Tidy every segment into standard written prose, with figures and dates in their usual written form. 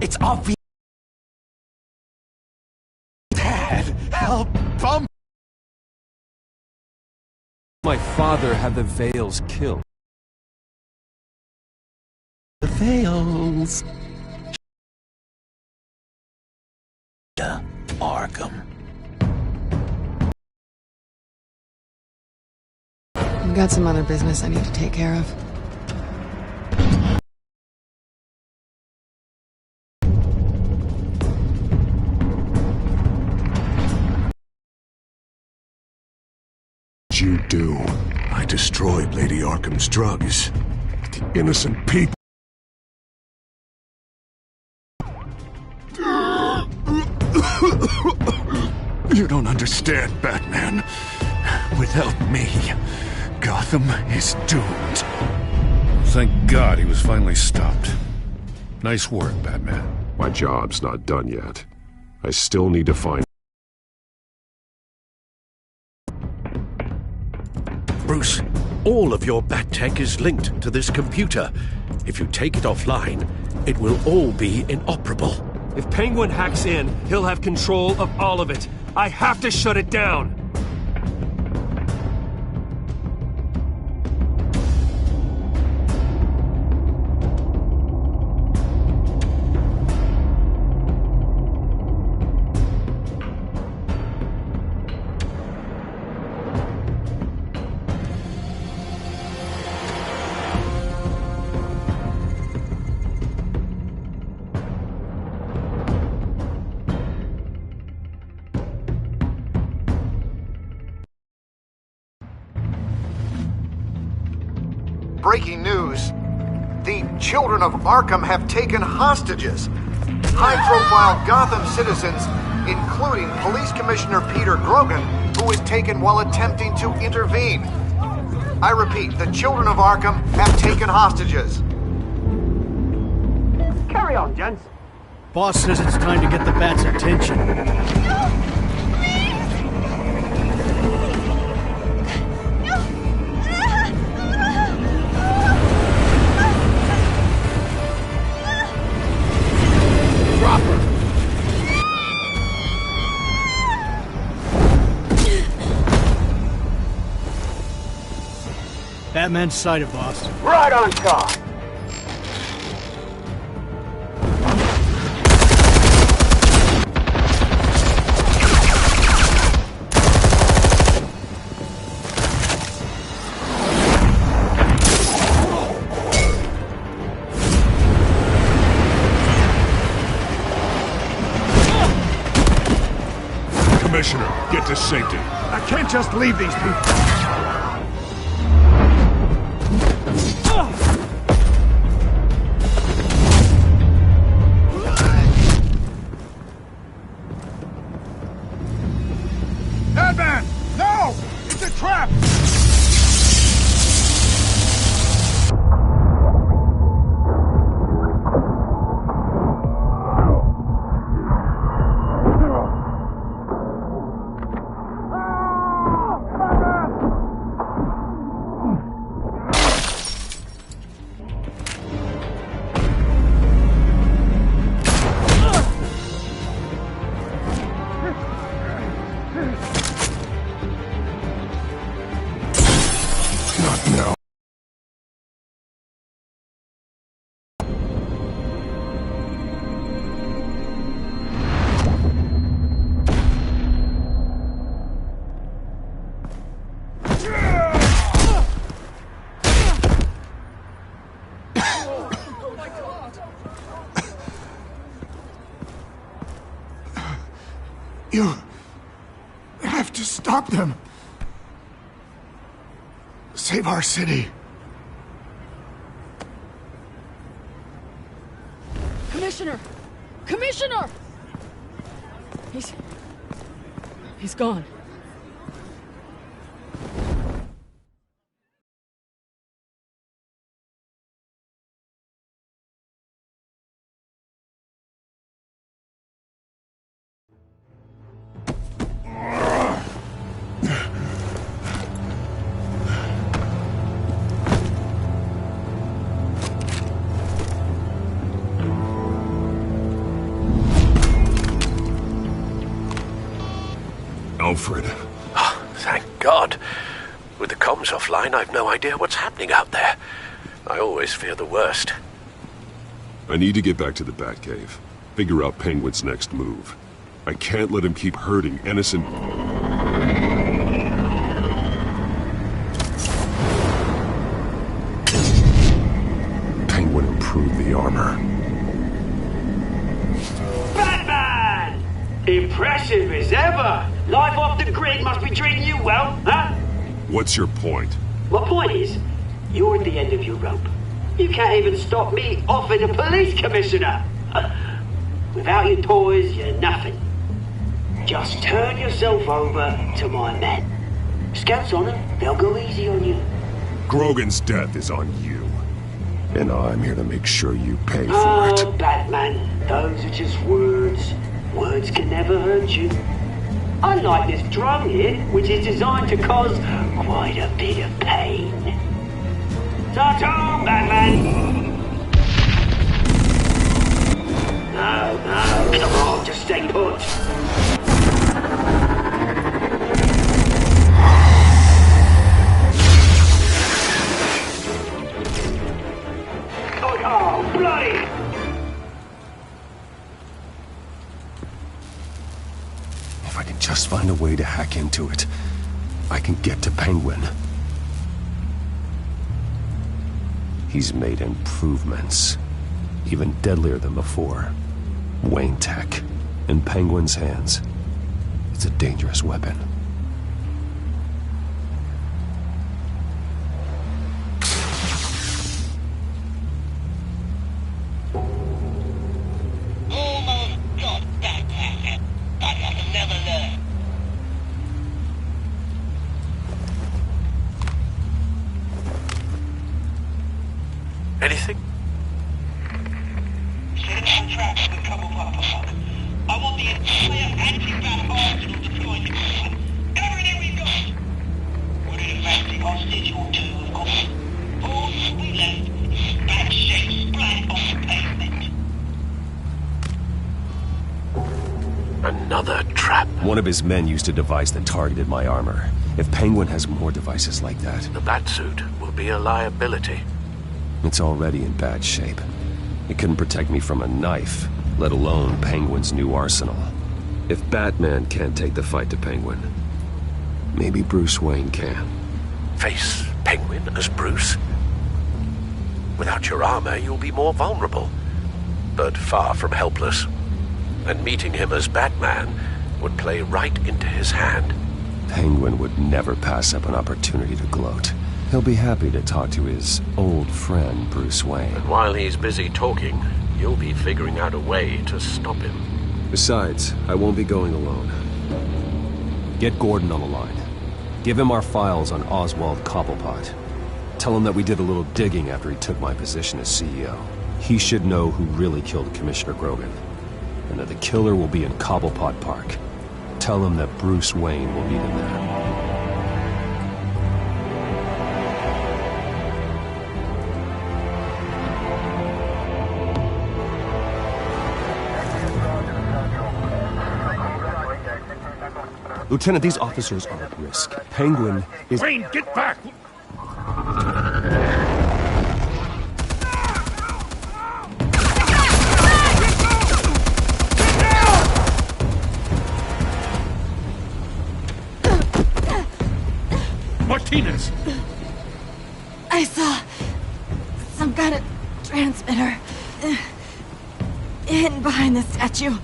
It's obvious. Dad, help! Bum! My father had the Veils killed. The Veils. Arkham. I've got some other business I need to take care of. What'd you do? I destroyed Lady Arkham's drugs. The innocent people. You don't understand, Batman. Without me, Gotham is doomed. Thank God he was finally stopped. Nice work, Batman. My job's not done yet. I still need to find... Bruce, all of your bat tech is linked to this computer. If you take it offline, it will all be inoperable. If Penguin hacks in, he'll have control of all of it. I have to shut it down! Breaking news. The children of Arkham have taken hostages. High-profile Gotham citizens, including Police Commissioner Peter Grogan, who was taken while attempting to intervene. I repeat, the children of Arkham have taken hostages. Carry on, gents. Boss says it's time to get the Bat's attention. Batman's sighted, boss. Right on top! Commissioner, get to safety. I can't just leave these people. Batman! No! It's a trap! Not now. You have to stop them. Save our city. Commissioner! Commissioner! He's gone. Alfred. Oh, thank God. With the comms offline, I've no idea what's happening out there. I always fear the worst. I need to get back to the Batcave. Figure out Penguin's next move. I can't let him keep hurting innocent... Penguin improved the armor. Batman! Impressive as ever! Life off the grid must be treating you well, huh? What's your point? My point is, you're at the end of your rope. You can't even stop me offing a police commissioner. Without your toys, you're nothing. Just turn yourself over to my men. Scouts on them, they'll go easy on you. Grogan's death is on you. And I'm here to make sure you pay for Oh, it. Batman, those are just words. Words can never hurt you. Unlike this drone here, which is designed to cause quite a bit of pain. Ta-ta, Batman! No, come on, just stay put. Oh, bloody! If I can just find a way to hack into it, I can get to Penguin. He's made improvements, even deadlier than before. Wayne Tech, in Penguin's hands. It's a dangerous weapon. Almost got that, but I can never learn. Anything? Set up traps with couple pop-up. I want the entire anti-bat arsenal deployed in this one. Everything we've got. We're in a fancy hostage or two, of course. All we left is bad shape splat on the pavement. Another trap. One of his men used a device that targeted my armor. If Penguin has more devices like that, The Batsuit will be a liability. it's already in bad shape. It couldn't protect me from a knife, let alone Penguin's new arsenal. If Batman can't take the fight to Penguin, maybe Bruce Wayne can. Face Penguin as Bruce. Without your armor, you'll be more vulnerable, but far from helpless. And meeting him as Batman would play right into his hand. Penguin would never pass up an opportunity to gloat. He'll be happy to talk to his old friend, Bruce Wayne. And while he's busy talking, you'll be figuring out a way to stop him. Besides, I won't be going alone. Get Gordon on the line. Give him our files on Oswald Cobblepot. Tell him that we did a little digging after he took my position as CEO. He should know who really killed Commissioner Grogan, and that the killer will be in Cobblepot Park. Tell him that Bruce Wayne will meet him there. Lieutenant, these officers are at risk. Penguin is... Wayne, get back! Martinez! I saw some kind of transmitter hidden behind the statue.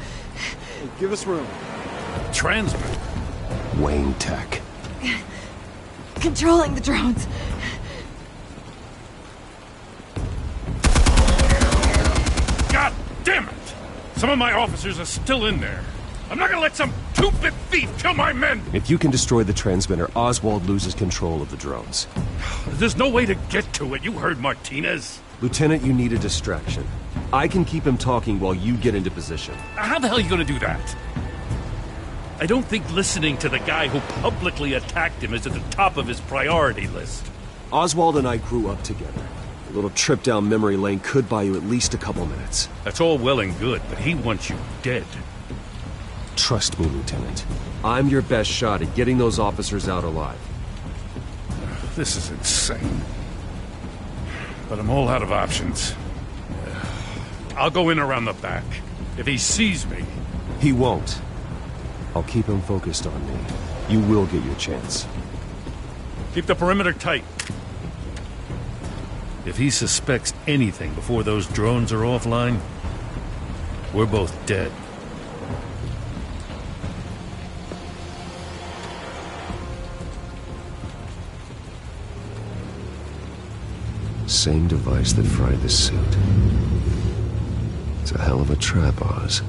Give us room. Transmitter. Wayne Tech. Controlling the drones. God damn it! Some of my officers are still in there. I'm not gonna let some two-bit thief kill my men! If you can destroy the transmitter, Oswald loses control of the drones. There's no way to get to it. You heard Martinez. Lieutenant, you need a distraction. I can keep him talking while you get into position. How the hell are you gonna do that? I don't think listening to the guy who publicly attacked him is at the top of his priority list. Oswald and I grew up together. A little trip down memory lane could buy you at least a couple minutes. That's all well and good, but he wants you dead. Trust me, Lieutenant. I'm your best shot at getting those officers out alive. This is insane. But I'm all out of options. I'll go in around the back. If he sees me... He won't. I'll keep him focused on me. You will get your chance. Keep the perimeter tight. If he suspects anything before those drones are offline, we're both dead. Same device that fried the suit. It's a hell of a trap, Oz.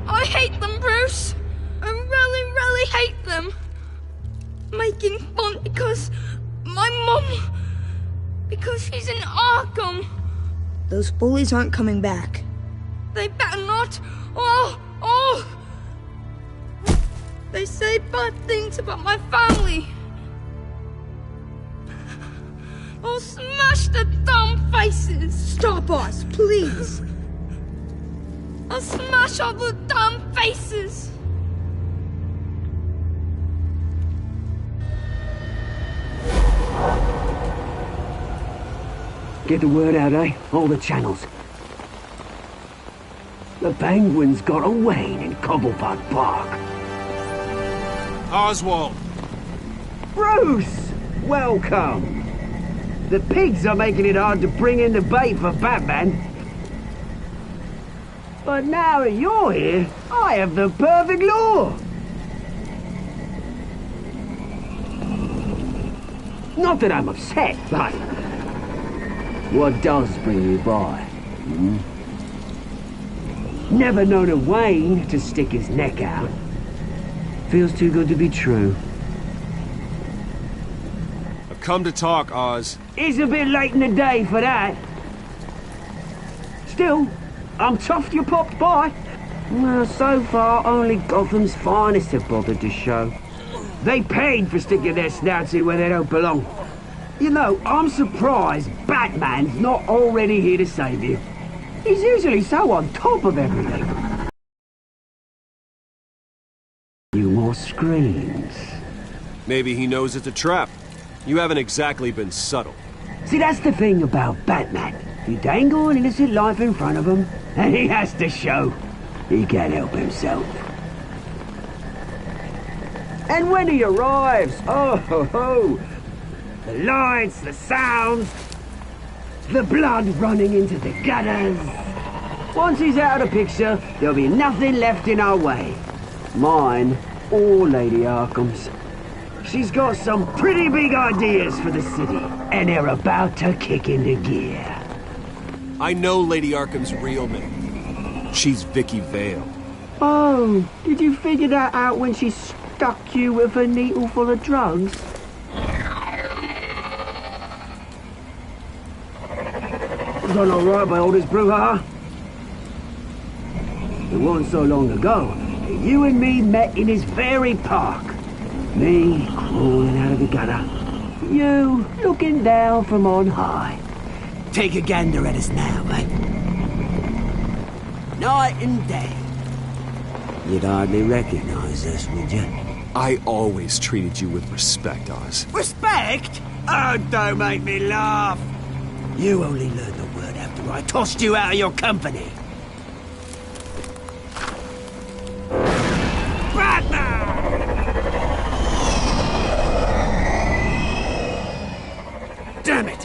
I hate them, Bruce. I really, really hate them. Making fun because my mum... because she's in Arkham. Those bullies aren't coming back. They better not. They say bad things about my family. I'll smash the dumb faces. Stop us, please. I'll smash all the damn faces! Get the word out, eh? All the channels. The Penguins got a Wayne in Cobblepot Park. Oswald! Bruce! Welcome! The pigs are making it hard to bring in the bait for Batman. But now that you're here, I have the perfect lure! Not that I'm upset, but... what does bring you by? Never known a Wayne to stick his neck out. Feels too good to be true. I've come to talk, Oz. It's a bit late in the day for that. Still, I'm chuffed you popped by. Well, so far, only Gotham's finest have bothered to show. They paid for sticking their snouts in where they don't belong. You know, I'm surprised Batman's not already here to save you. He's usually so on top of everything. few more screens. Maybe he knows it's a trap. You haven't exactly been subtle. See, that's the thing about Batman. You dangle an innocent life in front of him, and he has to show he can't help himself. And when he arrives, oh ho ho! The lights, the sounds, the blood running into the gutters. Once he's out of the picture, there'll be nothing left in our way. Mine or Lady Arkham's. She's got some pretty big ideas for the city, and they're about to kick into gear. I know Lady Arkham's real name. She's Vicky Vale. Oh, did you figure that out when she stuck you with a needle full of drugs? Done all right by all this brouhaha? It wasn't so long ago that you and me met in this very park. Me crawling out of the gutter. You looking down from on high. Take a gander at us now, eh? Night and day. You'd hardly recognize us, would you? I always treated you with respect, Oz. Respect? Oh, don't make me laugh. You only learned the word after I tossed you out of your company. Batman! Damn it!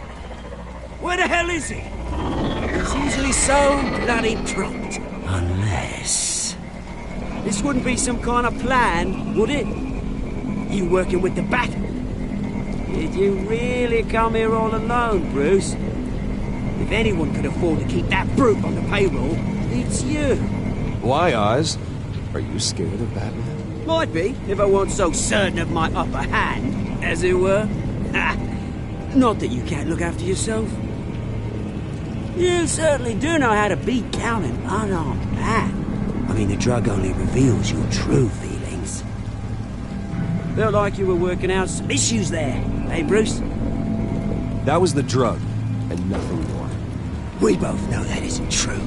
Where the hell is he? He's usually so bloody prompt. Unless... this wouldn't be some kind of plan, would it? You working with the Bat? Did you really come here all alone, Bruce? If anyone could afford to keep that brute on the payroll, it's you. Why, Oz? Are you scared of Batman? Might be, if I weren't so certain of my upper hand, as it were. Not that you can't look after yourself. You certainly do know how to beat down an unarmed man. I mean, the drug only reveals your true feelings. Felt like you were working out some issues there, eh, Bruce? That was the drug, and nothing more. We both know that isn't true.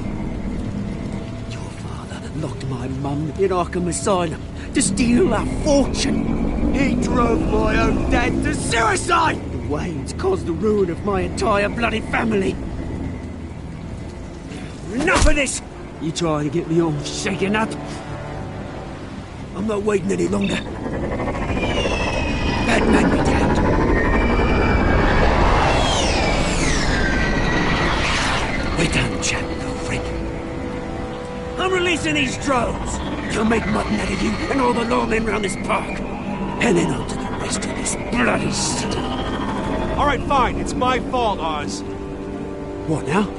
Your father locked my mum in Arkham Asylum to steal our fortune. He drove my own dad to suicide! The Waynes caused the ruin of my entire bloody family. Enough of this! You trying to get me all shaken up? I'm not waiting any longer. Batman be damned. We're done chatting, old freak. I'm releasing these drones. They'll make mutton out of you and all the lawmen round this park. And then on to the rest of this bloody city. All right, fine. It's my fault, Oz. What now?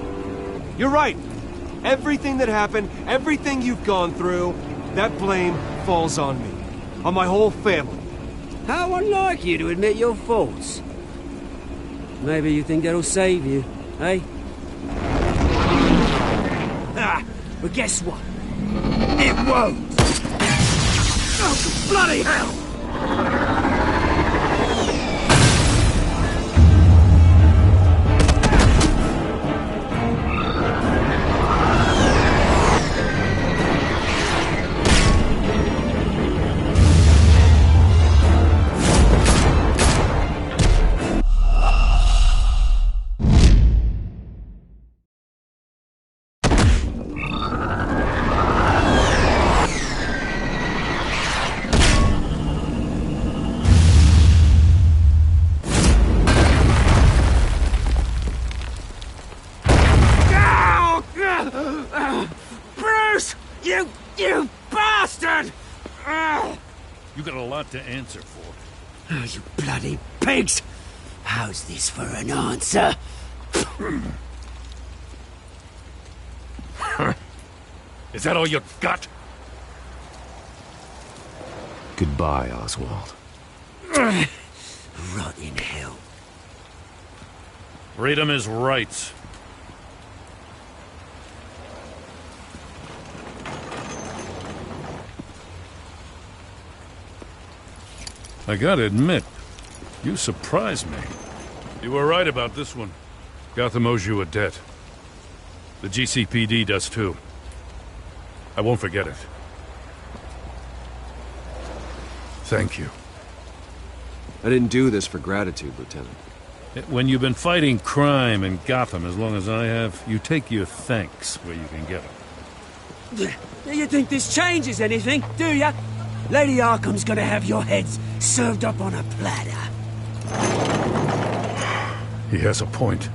You're right. Everything that happened, everything you've gone through, that blame falls on me. On my whole family. How unlike you to admit your faults. Maybe you think that'll save you, eh? But guess what? It won't! Oh, bloody hell! Bruce! You bastard! You got a lot to answer for. Oh, you bloody pigs! How's this for an answer? Is that all you got? Goodbye, Oswald. Rot in hell. Freedom is rights. I gotta admit, you surprised me. You were right about this one. Gotham owes you a debt. The GCPD does too. I won't forget it. Thank you. I didn't do this for gratitude, Lieutenant. When you've been fighting crime in Gotham as long as I have, you take your thanks where you can get them. Do you think this changes anything, do ya? Lady Arkham's gonna have your heads served up on a platter. He has a point.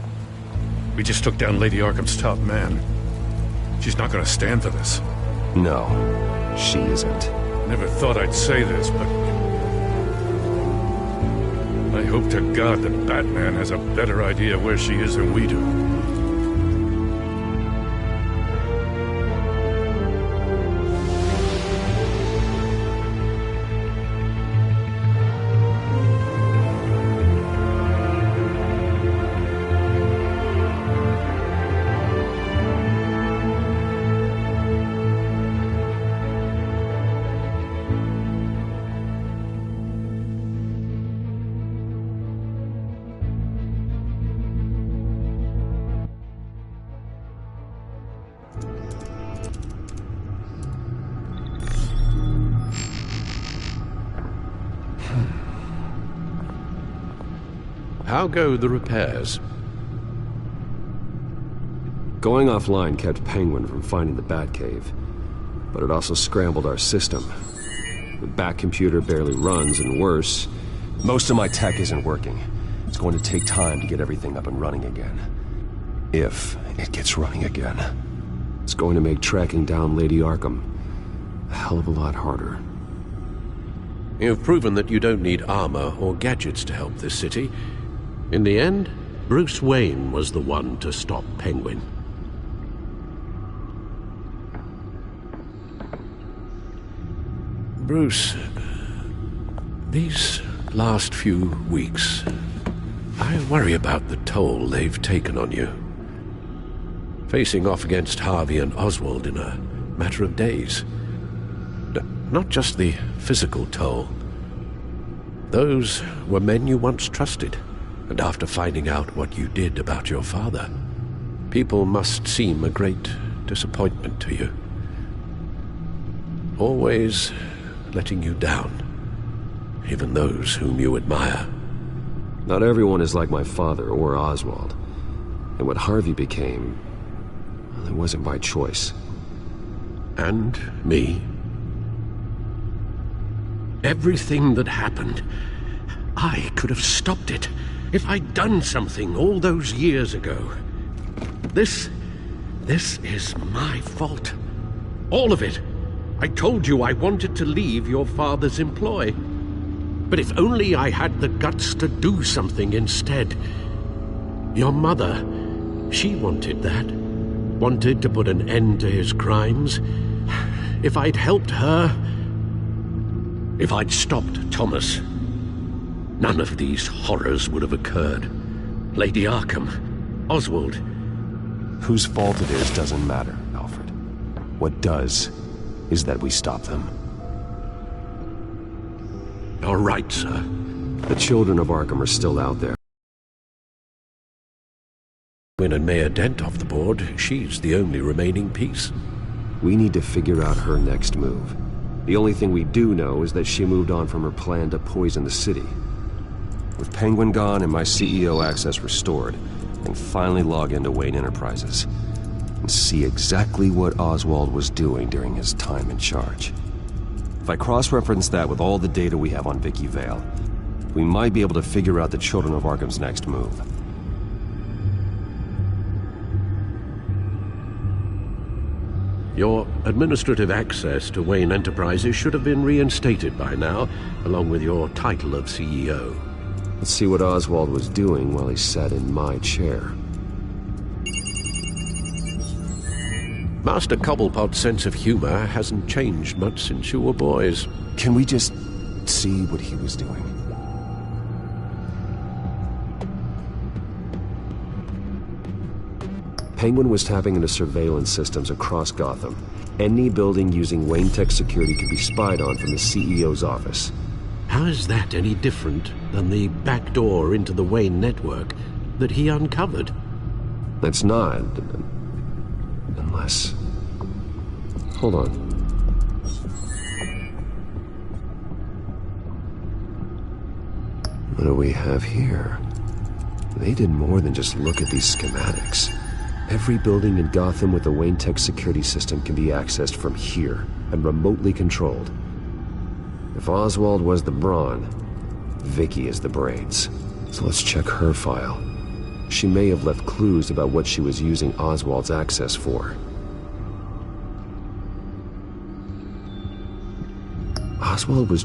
We just took down Lady Arkham's top man. She's not gonna stand for this. No, she isn't. Never thought I'd say this, but I hope to God that Batman has a better idea where she is than we do. How go the repairs? Going offline kept Penguin from finding the Batcave, but it also scrambled our system. The Bat computer barely runs, and worse, most of my tech isn't working. It's going to take time to get everything up and running again. If it gets running again. It's going to make tracking down Lady Arkham a hell of a lot harder. You've proven that you don't need armor or gadgets to help this city. In the end, Bruce Wayne was the one to stop Penguin. Bruce, these last few weeks, I worry about the toll they've taken on you. Facing off against Harvey and Oswald in a matter of days. Not just the physical toll. Those were men you once trusted, and after finding out what you did about your father, people must seem a great disappointment to you. Always letting you down, even those whom you admire. Not everyone is like my father or Oswald. And what Harvey became, well, it wasn't by choice. And me. Everything that happened, I could have stopped it if I'd done something all those years ago. This is my fault. All of it. I told you I wanted to leave your father's employ. But if only I had the guts to do something instead. Your mother, she wanted that. Wanted to put an end to his crimes. If I'd helped her, if I'd stopped Thomas, none of these horrors would have occurred. Lady Arkham, Oswald. Whose fault it is doesn't matter, Alfred. What does is that we stop them. All right, sir. The children of Arkham are still out there. When Mayor Dent off the board, she's the only remaining piece. We need to figure out her next move. The only thing we do know is that she moved on from her plan to poison the city. With Penguin gone and my CEO access restored, I can finally log into Wayne Enterprises and see exactly what Oswald was doing during his time in charge. If I cross-reference that with all the data we have on Vicky Vale, we might be able to figure out the Children of Arkham's next move. Your administrative access to Wayne Enterprises should have been reinstated by now, along with your title of CEO. Let's see what Oswald was doing while he sat in my chair. Master Cobblepot's sense of humor hasn't changed much since you were boys. Can we just see what he was doing? Penguin was tapping into surveillance systems across Gotham. Any building using Wayne Tech security could be spied on from the CEO's office. How is that any different than the back door into the Wayne network that he uncovered? It's not. Unless... Hold on. What do we have here? They did more than just look at these schematics. Every building in Gotham with the Wayne Tech security system can be accessed from here and remotely controlled. If Oswald was the brawn, Vicky is the brains. So let's check her file. She may have left clues about what she was using Oswald's access for. Oswald was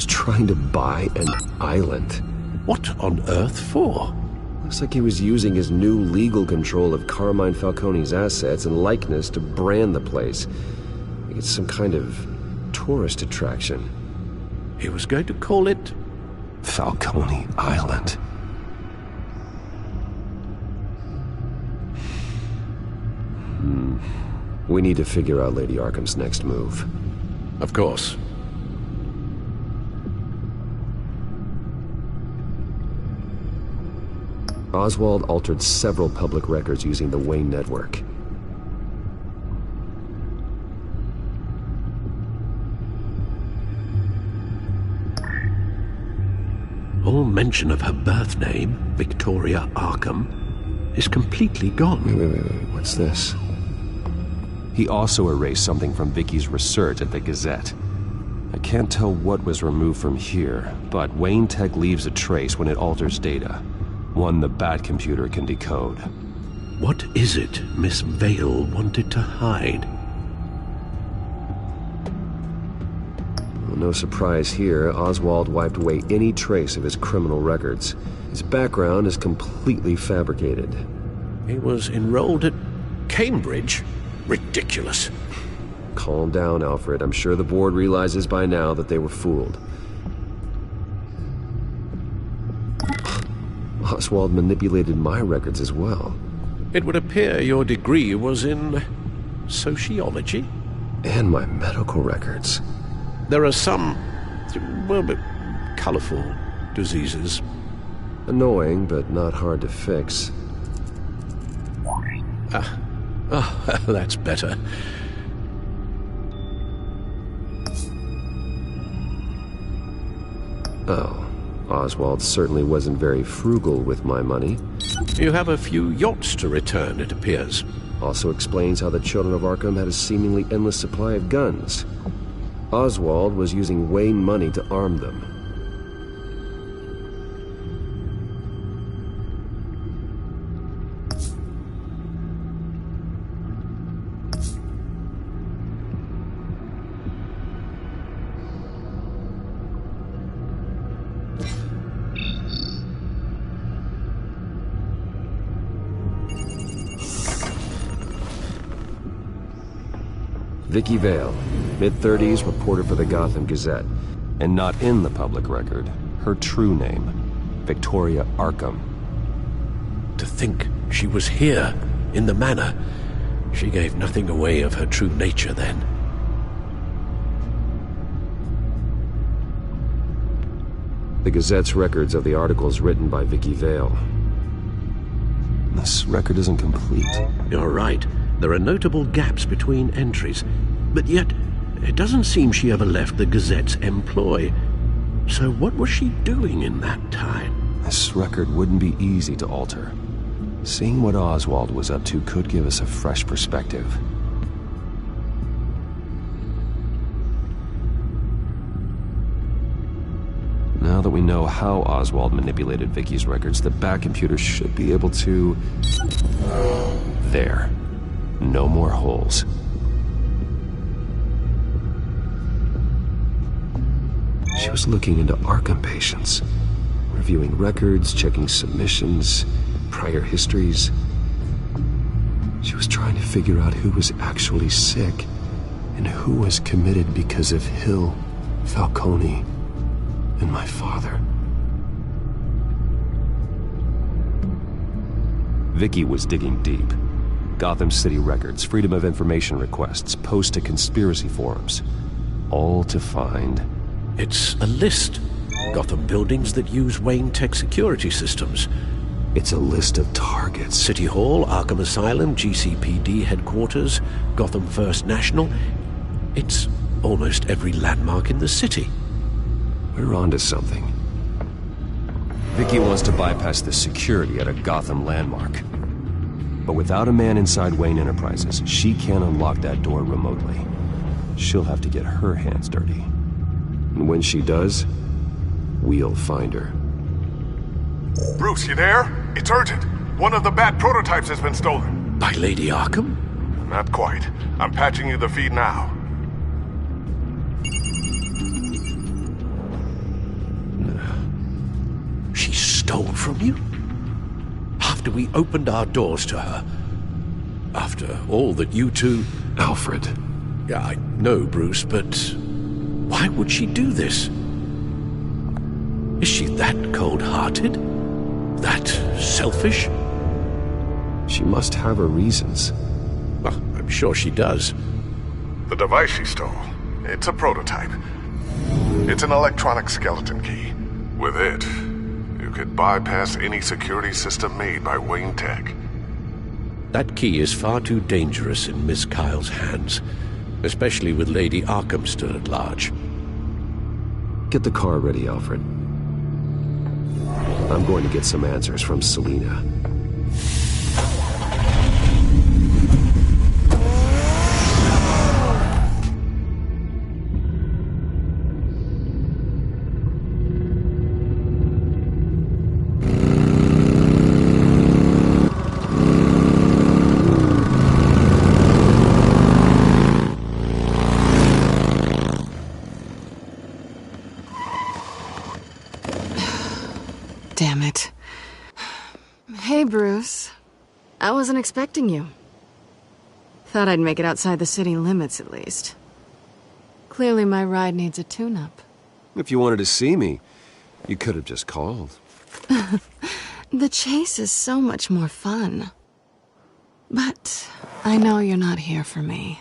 trying to buy an island. What on earth for? Looks like he was using his new legal control of Carmine Falcone's assets and likeness to brand the place. It's some kind of tourist attraction. He was going to call it Falcone Island. We need to figure out Lady Arkham's next move. Of course. Oswald altered several public records using the Wayne network. All mention of her birth name, Victoria Arkham, is completely gone. Wait. What's this? He also erased something from Vicky's research at the Gazette. I can't tell what was removed from here, but Wayne Tech leaves a trace when it alters data. One the Bat computer can decode. What is it Miss Vale wanted to hide? Well, no surprise here, Oswald wiped away any trace of his criminal records. His background is completely fabricated. He was enrolled at Cambridge? Ridiculous. Calm down, Alfred. I'm sure the board realizes by now that they were fooled. Oswald manipulated my records as well. It would appear your degree was in sociology? And my medical records. There are some, well, colorful diseases. Annoying, but not hard to fix. That's better. Oh, Oswald certainly wasn't very frugal with my money. You have a few yachts to return, it appears. Also explains how the Children of Arkham had a seemingly endless supply of guns. Oswald was using Wayne money to arm them. Vicky Vale, mid-30s, reporter for the Gotham Gazette. And not in the public record. Her true name, Victoria Arkham. To think she was here, in the manor. She gave nothing away of her true nature then. The Gazette's records of the articles written by Vicky Vale. This record isn't complete. You're right. There are notable gaps between entries, but yet it doesn't seem she ever left the Gazette's employ. So what was she doing in that time? This record wouldn't be easy to alter. Seeing what Oswald was up to could give us a fresh perspective. Now that we know how Oswald manipulated Vicky's records, the back computer should be able to... There. No more holes. She was looking into Arkham patients, reviewing records, checking submissions, prior histories. She was trying to figure out who was actually sick and who was committed because of Hill, Falcone, and my father. Vicky was digging deep. Gotham City records, Freedom of Information requests, posts to conspiracy forums. All to find... It's a list. Gotham buildings that use Wayne Tech security systems. It's a list of targets. City Hall, Arkham Asylum, GCPD headquarters, Gotham First National. It's almost every landmark in the city. We're onto something. Vicky wants to bypass the security at a Gotham landmark. But without a man inside Wayne Enterprises, she can't unlock that door remotely. She'll have to get her hands dirty. And when she does, we'll find her. Bruce, you there? It's urgent. One of the Bat prototypes has been stolen. By Lady Arkham? Not quite. I'm patching you the feed now. She stole from you? After we opened our doors to her? After all that you two... Alfred. Yeah, I know, Bruce, but... why would she do this? Is she that cold-hearted? That selfish? She must have her reasons. Well, I'm sure she does. The device she stole, it's a prototype. It's an electronic skeleton key. With it, you could bypass any security system made by Wayne Tech. That key is far too dangerous in Miss Kyle's hands, especially with Lady Arkham still at large. Get the car ready, Alfred. I'm going to get some answers from Selina. Damn it. Hey, Bruce. I wasn't expecting you. Thought I'd make it outside the city limits, at least. Clearly my ride needs a tune-up. If you wanted to see me, you could have just called. The chase is so much more fun. But I know you're not here for me.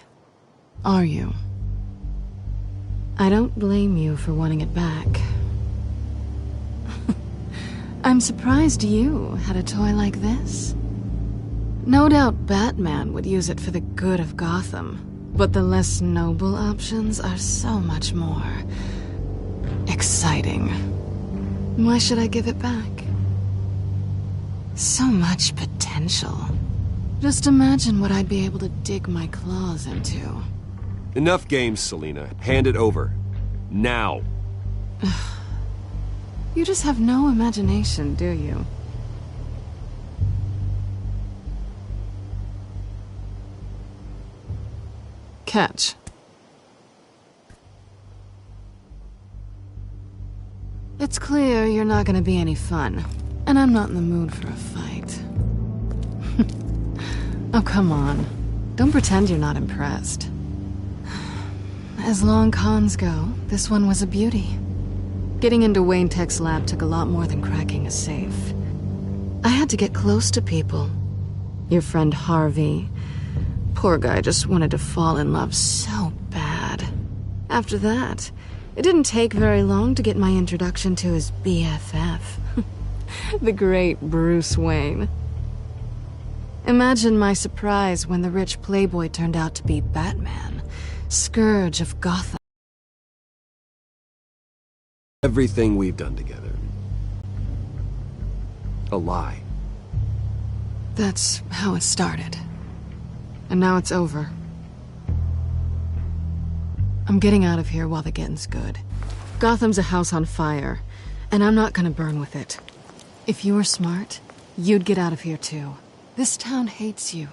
Are you? I don't blame you for wanting it back. I'm surprised you had a toy like this. No doubt Batman would use it for the good of Gotham, but the less noble options are so much more exciting. Why should I give it back? So much potential. Just imagine what I'd be able to dig my claws into. Enough games, Selina. Hand it over. Now. You just have no imagination, do you? Catch. It's clear you're not gonna be any fun, and I'm not in the mood for a fight. Oh, come on. Don't pretend you're not impressed. As long cons go, this one was a beauty. Getting into Wayne Tech's lab took a lot more than cracking a safe. I had to get close to people. Your friend Harvey. Poor guy just wanted to fall in love so bad. After that, it didn't take very long to get my introduction to his BFF. The great Bruce Wayne. Imagine my surprise when the rich playboy turned out to be Batman, Scourge of Gotham. Everything we've done together. A lie. That's how it started. And now it's over. I'm getting out of here while the getting's good. Gotham's a house on fire, and I'm not gonna burn with it. If you were smart, you'd get out of here too. This town hates you.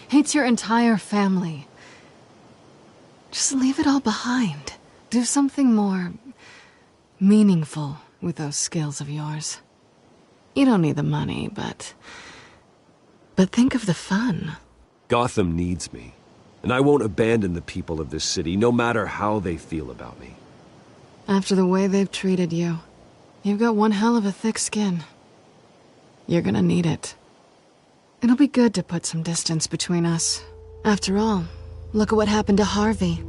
Hates your entire family. Just leave it all behind. Do something more meaningful with those skills of yours. You don't need the money, but think of the fun. Gotham needs me, and I won't abandon the people of this city, no matter how they feel about me. After the way they've treated you, you've got one hell of a thick skin. You're gonna need it. It'll be good to put some distance between us. After all, look at what happened to Harvey.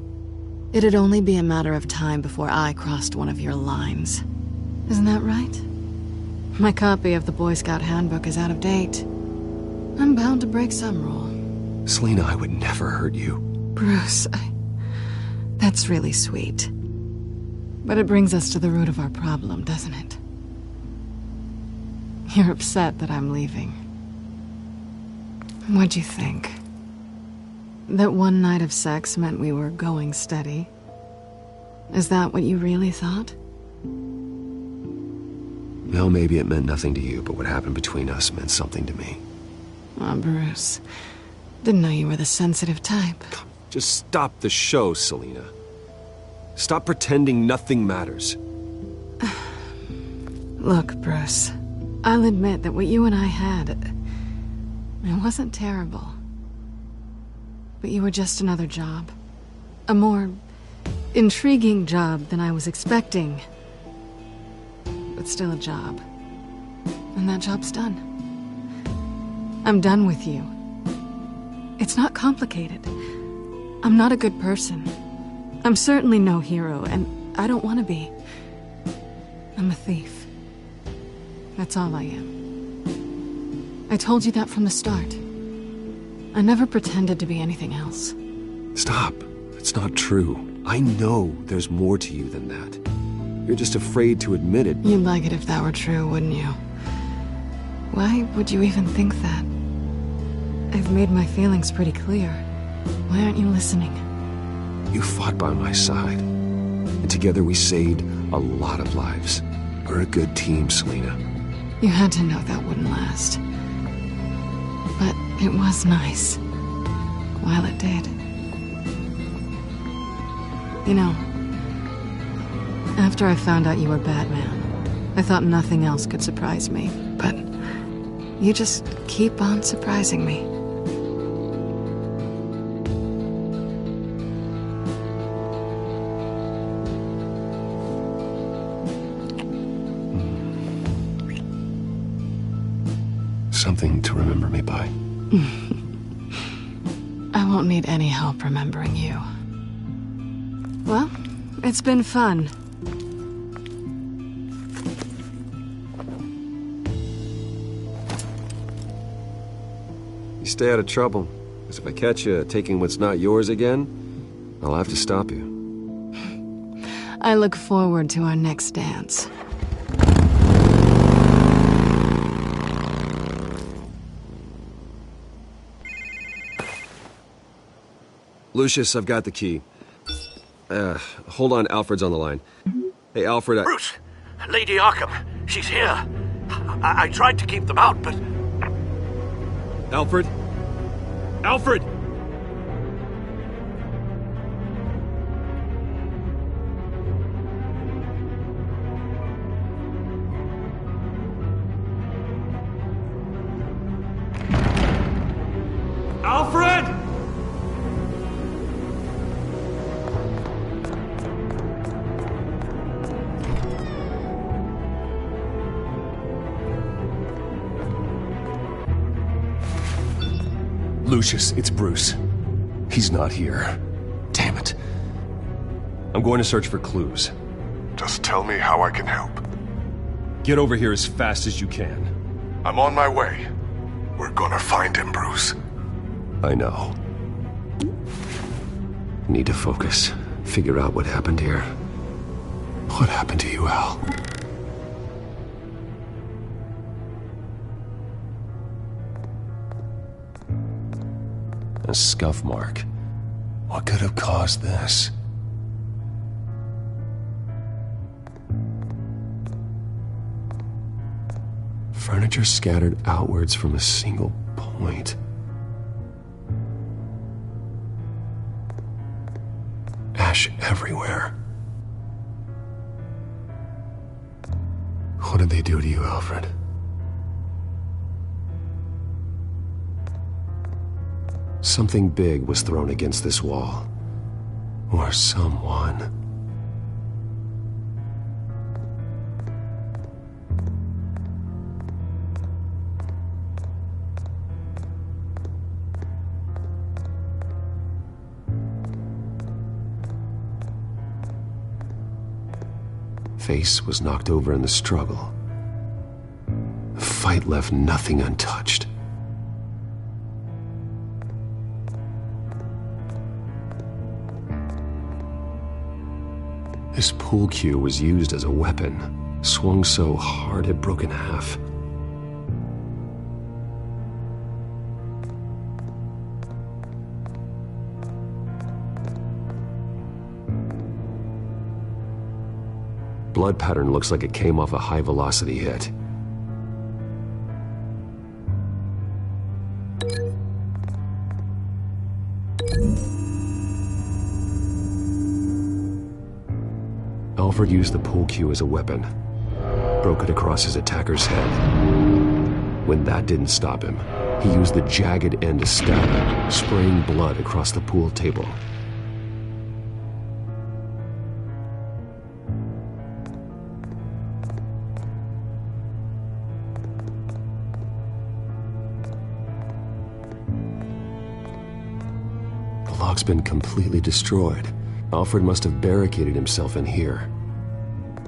It'd only be a matter of time before I crossed one of your lines. Isn't that right? My copy of the Boy Scout Handbook is out of date. I'm bound to break some rule. Selina, I would never hurt you. Bruce, that's really sweet. But it brings us to the root of our problem, doesn't it? You're upset that I'm leaving. What'd you think? That one night of sex meant we were going steady? Is that what you really thought? Well, maybe it meant nothing to you, but what happened between us meant something to me. Oh, Bruce. Didn't know you were the sensitive type. Just stop the show, Selina. Stop pretending nothing matters. Look, Bruce. I'll admit that what you and I had, it wasn't terrible. But you were just another job. A more intriguing job than I was expecting. But still a job. And that job's done. I'm done with you. It's not complicated. I'm not a good person. I'm certainly no hero, and I don't want to be. I'm a thief. That's all I am. I told you that from the start. I never pretended to be anything else. Stop. It's not true. I know there's more to you than that. You're just afraid to admit it. You'd like it if that were true, wouldn't you? Why would you even think that? I've made my feelings pretty clear. Why aren't you listening? You fought by my side. And together we saved a lot of lives. We're a good team, Selina. You had to know that wouldn't last. But it was nice. While it did. You know, after I found out you were Batman, I thought nothing else could surprise me. But You just keep on surprising me. Something to remember me by. I won't need any help remembering you. Well, it's been fun. You stay out of trouble, because if I catch you taking what's not yours again, I'll have to stop you. I look forward to our next dance. Lucius, I've got the key. Hold on, Alfred's on the line. Hey, Alfred, Bruce! Lady Arkham, she's here. I tried to keep them out, but... Alfred? Alfred! Alfred! Lucius, it's Bruce. He's not here. Damn it. I'm going to search for clues. Just tell me how I can help. Get over here as fast as you can. I'm on my way. We're gonna find him, Bruce. I know. Need to focus. Figure out what happened here. What happened to you, Al? A scuff mark. What could have caused this? Furniture scattered outwards from a single point. Ash everywhere. What did they do to you, Alfred? Something big was thrown against this wall. Or someone. Face was knocked over in the struggle. The fight left nothing untouched. This pool cue was used as a weapon, swung so hard it broke in half. Blood pattern looks like it came off a high-velocity hit. Alfred used the pool cue as a weapon. Broke it across his attacker's head. When that didn't stop him, he used the jagged end to stab him, spraying blood across the pool table. The lock's been completely destroyed. Alfred must have barricaded himself in here.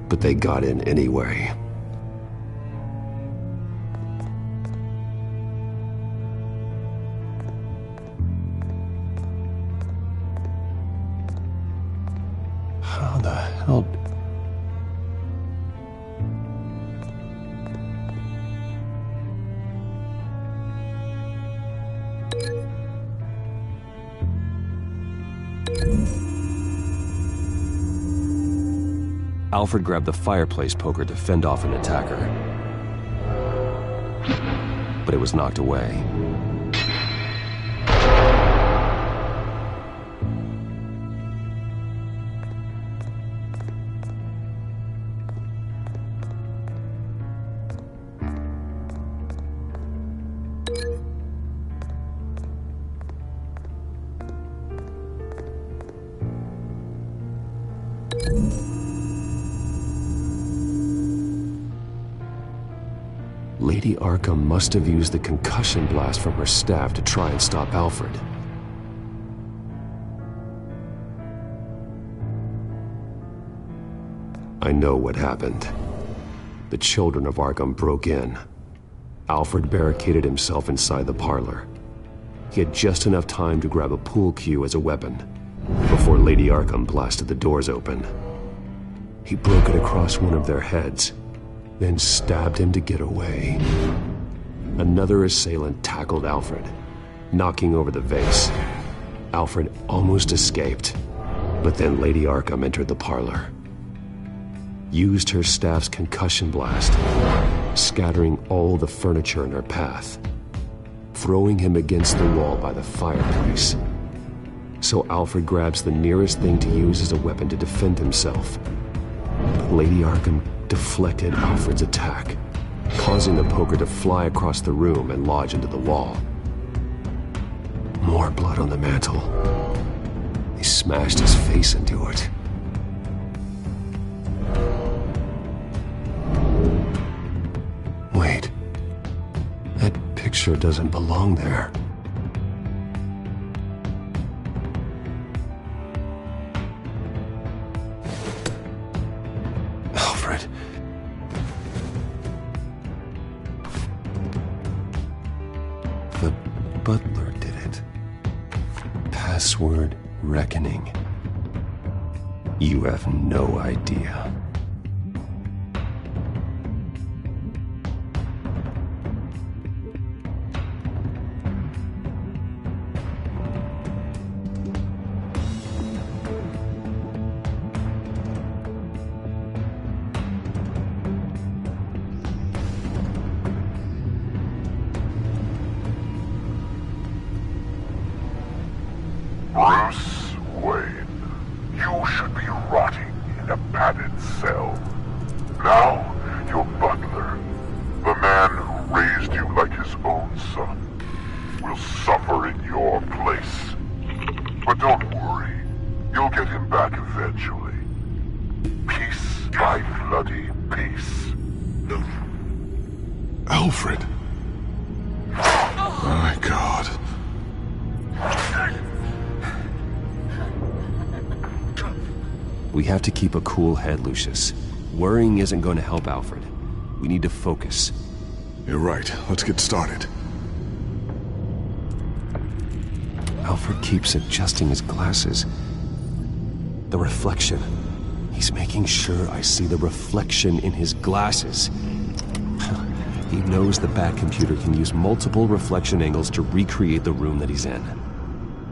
But they got in anyway. How the hell... Alfred grabbed the fireplace poker to fend off an attacker. But it was knocked away. Lady Arkham must have used the concussion blast from her staff to try and stop Alfred. I know what happened. The children of Arkham broke in. Alfred barricaded himself inside the parlor. He had just enough time to grab a pool cue as a weapon before Lady Arkham blasted the doors open. He broke it across one of their heads, then stabbed him to get away. Another assailant tackled Alfred, knocking over the vase. Alfred almost escaped, but then Lady Arkham entered the parlor. Used her staff's concussion blast, scattering all the furniture in her path, throwing him against the wall by the fireplace. So Alfred grabs the nearest thing to use as a weapon to defend himself. But Lady Arkham deflected Alfred's attack, causing the poker to fly across the room and lodge into the wall. More blood on the mantel. He smashed his face into it. Wait. That picture doesn't belong there. Alfred. The butler did it. Password reckoning. You have no idea. Bruce Wayne, you should be rotting in a padded cell. Now, your butler, the man who raised you like his own son, will suffer in your place. But don't worry, you'll get him back eventually. Piece by bloody piece. Alfred. My God. We have to keep a cool head, Lucius. Worrying isn't going to help Alfred. We need to focus. You're right. Let's get started. Alfred keeps adjusting his glasses. The reflection. He's making sure I see the reflection in his glasses. He knows the Batcomputer can use multiple reflection angles to recreate the room that he's in.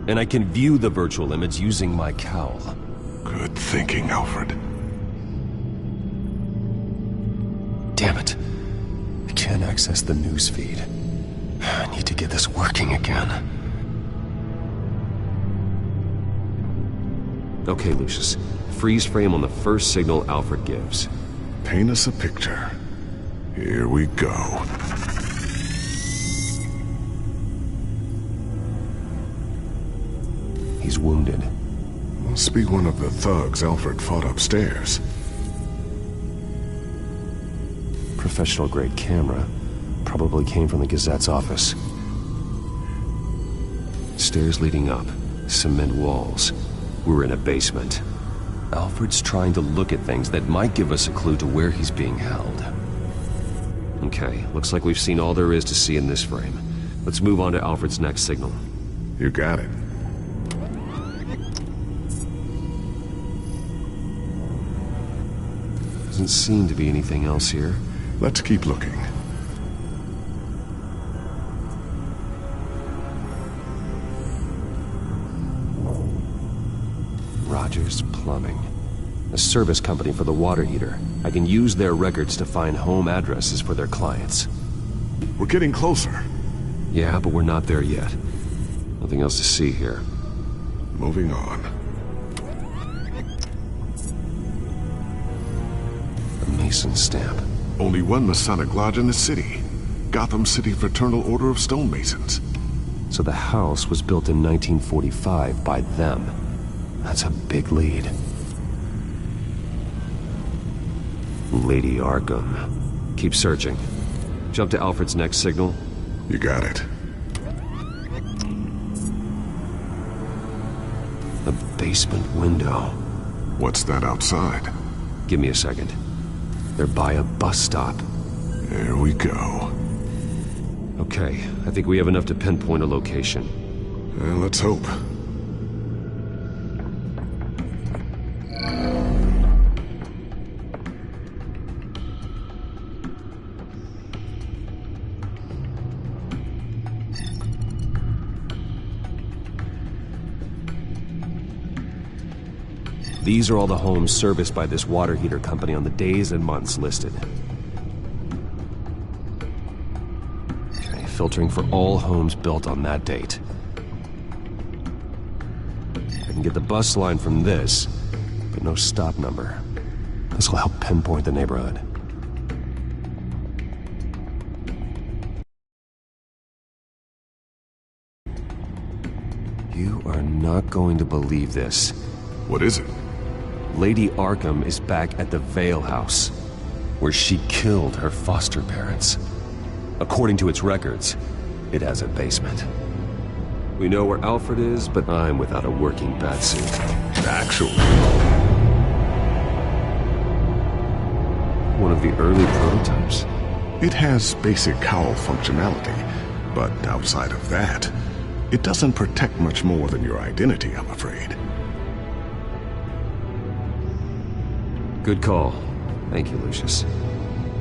And I can view the virtual image using my cowl. Good thinking, Alfred. Damn it. I can't access the news feed. I need to get this working again. Okay, Lucius. Freeze frame on the first signal Alfred gives. Paint us a picture. Here we go. He's wounded. Must be one of the thugs Alfred fought upstairs. Professional-grade camera. Probably came from the Gazette's office. Stairs leading up. Cement walls. We're in a basement. Alfred's trying to look at things that might give us a clue to where he's being held. Okay, looks like we've seen all there is to see in this frame. Let's move on to Alfred's next signal. You got it. Doesn't seem to be anything else here. Let's keep looking. Rogers Plumbing. A service company for the water heater. I can use their records to find home addresses for their clients. We're getting closer. Yeah, but we're not there yet. Nothing else to see here. Moving on. A Mason stamp. Only one Masonic lodge in the city. Gotham City Fraternal Order of Stonemasons. So the house was built in 1945 by them. That's a big lead. Lady Arkham. Keep searching. Jump to Alfred's next signal. You got it. The basement window. What's that outside? Give me a second. They're by a bus stop. There we go. Okay, I think we have enough to pinpoint a location. Let's hope. These are all the homes serviced by this water heater company on the days and months listed. Okay, filtering for all homes built on that date. I can get the bus line from this, but no stop number. This will help pinpoint the neighborhood. You are not going to believe this. What is it? Lady Arkham is back at the Vale House, where she killed her foster parents. According to its records, it has a basement. We know where Alfred is, but I'm without a working batsuit. Actually. One of the early prototypes. It has basic cowl functionality, but outside of that, it doesn't protect much more than your identity, I'm afraid. Good call. Thank you, Lucius.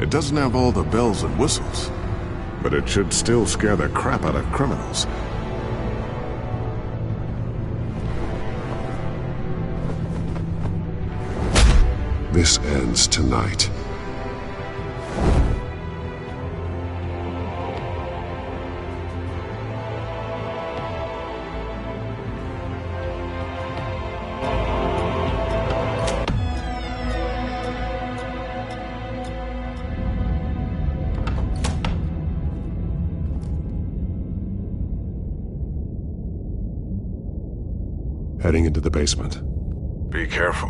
It doesn't have all the bells and whistles, but it should still scare the crap out of criminals. This ends tonight. Heading into the basement. Be careful.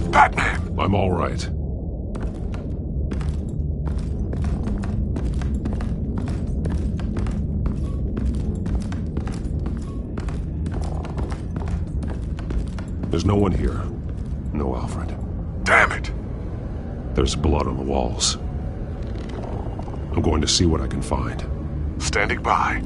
Batman! I'm all right. There's no one here. No Alfred. Damn it! There's blood on the walls. I'm going to see what I can find. Standing by.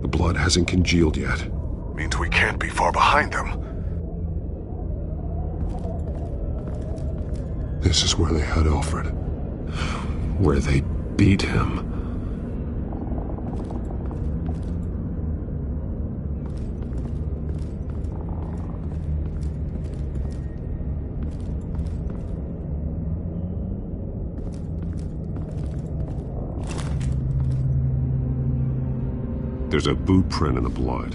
The blood hasn't congealed yet. Means we can't be far behind them. This is where they had Alfred. Where they beat him. There's a boot print in the blood.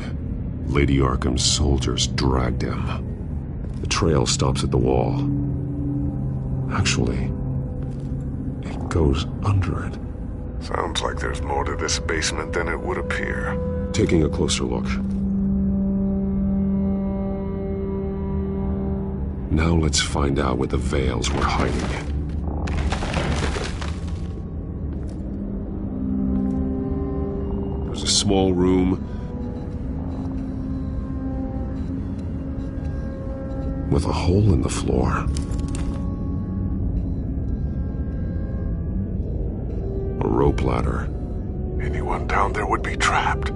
Lady Arkham's soldiers dragged him. The trail stops at the wall. Actually, it goes under it. Sounds like there's more to this basement than it would appear. Taking a closer look. Now let's find out what the Veils were hiding. There's a small room with a hole in the floor. A rope ladder. Anyone down there would be trapped.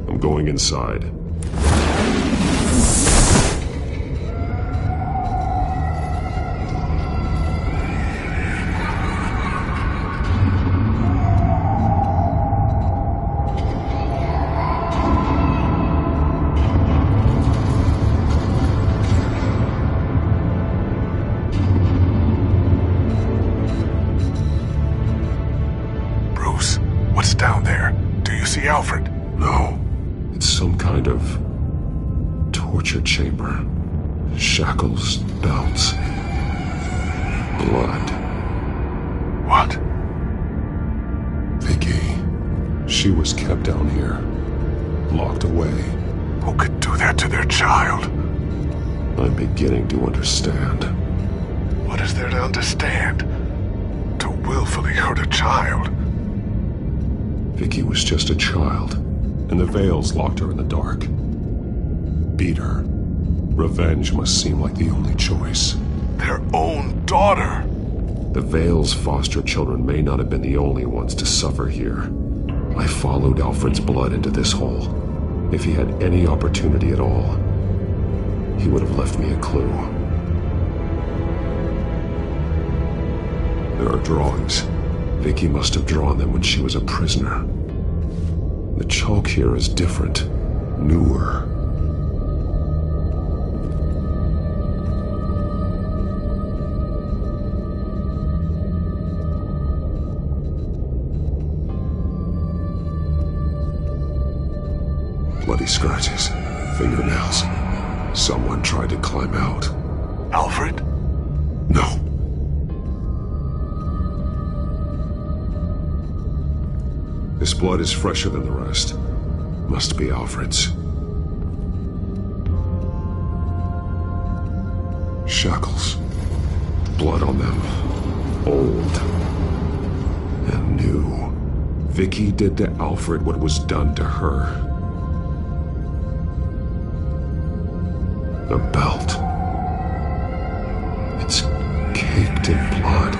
I'm going inside. What's down there? Do you see Alfred? No. It's some kind of torture chamber. Shackles, belts, blood. What? Vicky. She was kept down here. Locked away. Who could do that to their child? I'm beginning to understand. What is there to understand? To willfully hurt a child? Vicky was just a child, and the Veils locked her in the dark. Beat her. Revenge must seem like the only choice. Their own daughter! The Veils' foster children may not have been the only ones to suffer here. I followed Alfred's blood into this hole. If he had any opportunity at all, he would have left me a clue. There are drawings. Vicky must have drawn them when she was a prisoner. The chalk here is different, newer. Bloody scratches, fingernails. Someone tried to climb out. Alfred? No. This blood is fresher than the rest. Must be Alfred's. Shackles. Blood on them. Old. And new. Vicky did to Alfred what was done to her. The belt. It's caked in blood.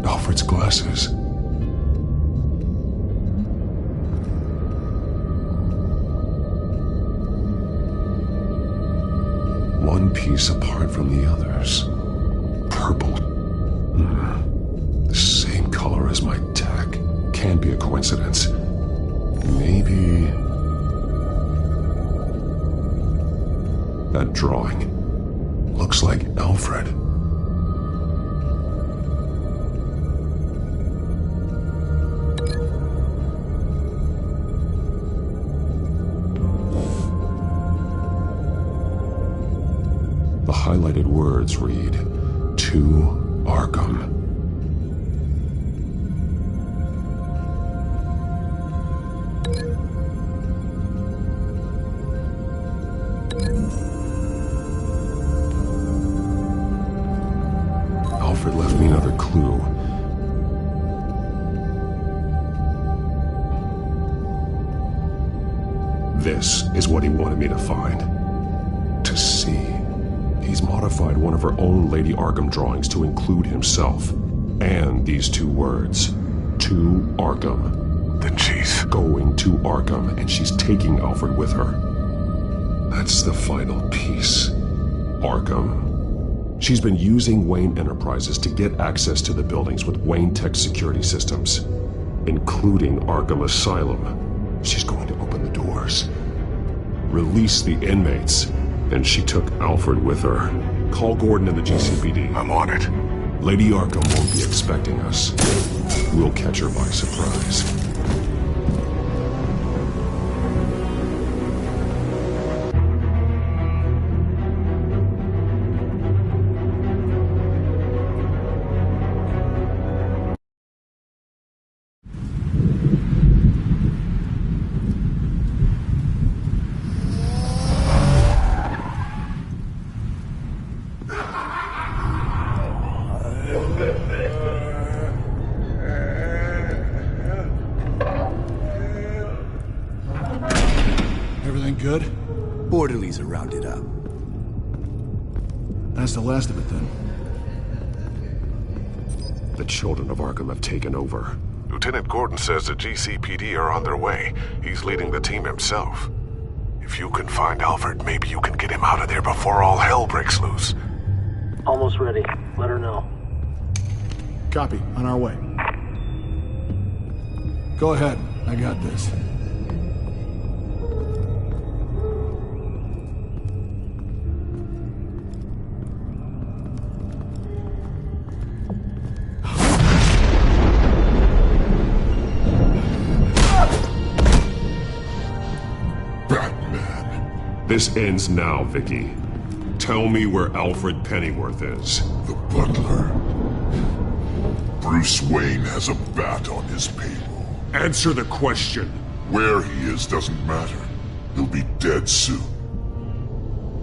Alfred's glasses. One piece apart from the others. Purple. The same color as my tech. Can't be a coincidence. Maybe... That drawing. Looks like Alfred. The highlighted words read, "To Arkham." Alfred left me another clue. This is what he wanted me to find. To see. He's modified one of her own Lady Arkham drawings to include himself. And these two words. To Arkham. Then she's going to Arkham, and she's taking Alfred with her. That's the final piece. Arkham. She's been using Wayne Enterprises to get access to the buildings with Wayne Tech security systems, including Arkham Asylum. She's going to open the doors. Release the inmates. And she took Alfred with her. Call Gordon and the GCPD. I'm on it. Lady Arkham won't be expecting us. We'll catch her by surprise. Everything good? Orderlies are rounded up. That's the last of it, then. The children of Arkham have taken over. Lieutenant Gordon says the GCPD are on their way. He's leading the team himself. If you can find Alfred, maybe you can get him out of there before all hell breaks loose. Almost ready. Let her know. Copy. On our way. Go ahead. I got this. This ends now, Vicky. Tell me where Alfred Pennyworth is. The butler. Bruce Wayne has a bat on his payroll. Answer the question. Where he is doesn't matter. He'll be dead soon.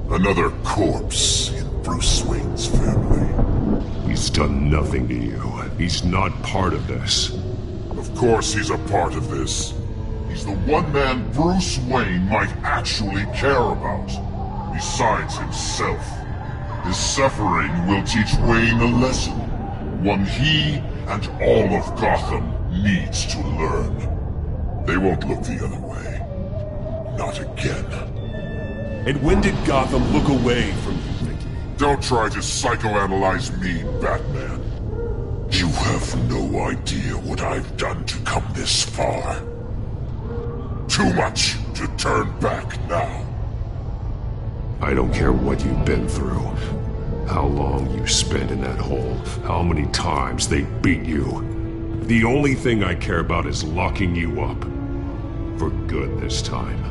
Another corpse in Bruce Wayne's family. He's done nothing to you. He's not part of this. Of course he's a part of this. He's the one man Bruce Wayne might actually care about. Besides himself. His suffering will teach Wayne a lesson. One he and all of Gotham needs to learn. They won't look the other way. Not again. And when did Gotham look away from you, Vicky? Don't try to psychoanalyze me, Batman. You have no idea what I've done to come this far. Too much to turn back now. I don't care what you've been through. How long you spent in that hole. How many times they beat you. The only thing I care about is locking you up. For good this time.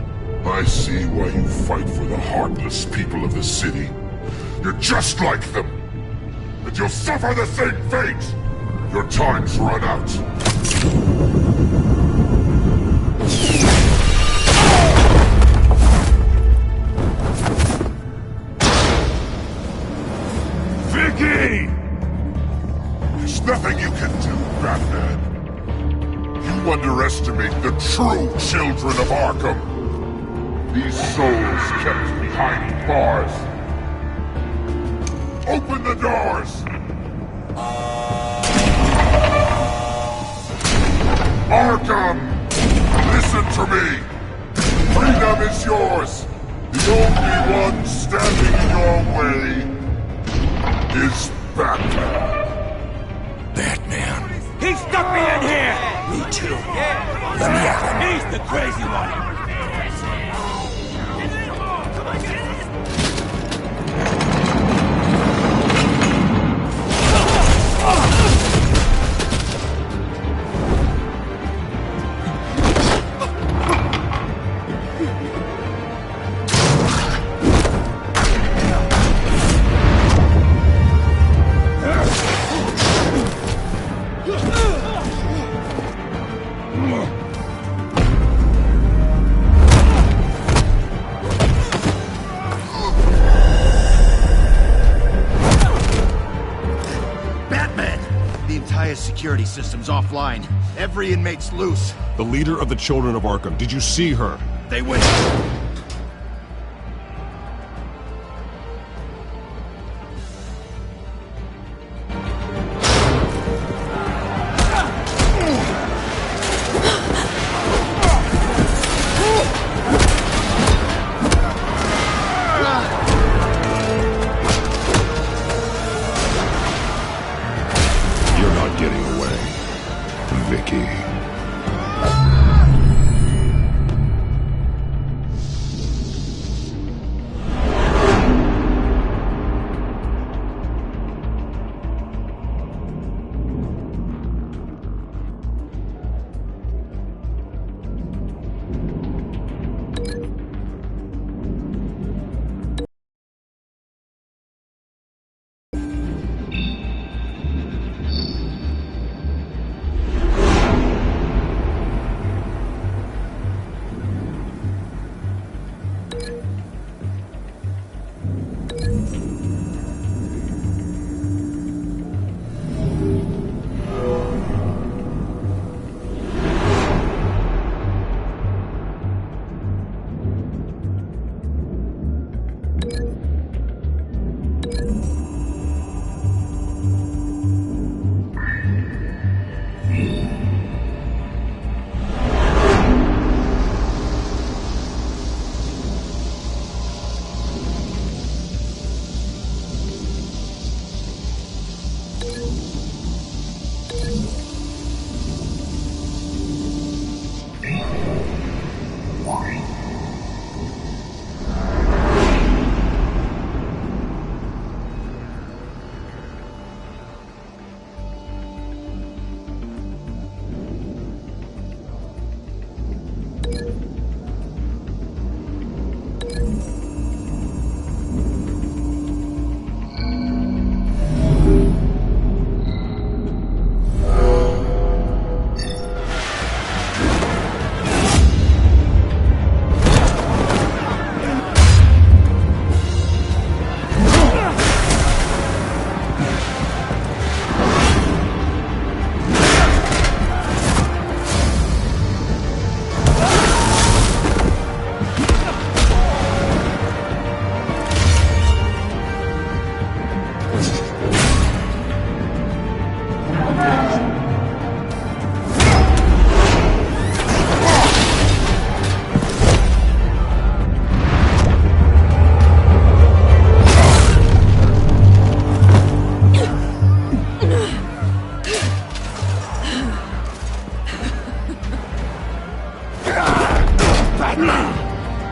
I see why you fight for the heartless people of the city. You're just like them. And you'll suffer the same fate. Your time's run out. Vicky! There's nothing you can do, Batman. You underestimate the true children of Arkham. These souls kept behind bars. Open the doors! Arkham! Listen to me! Freedom is yours! The only one standing in your way is Batman. Batman. He stuck me in here! Me too. Let me out. He's the crazy one! Security system's offline. Every inmate's loose. The leader of the Children of Arkham. Did you see her? They went.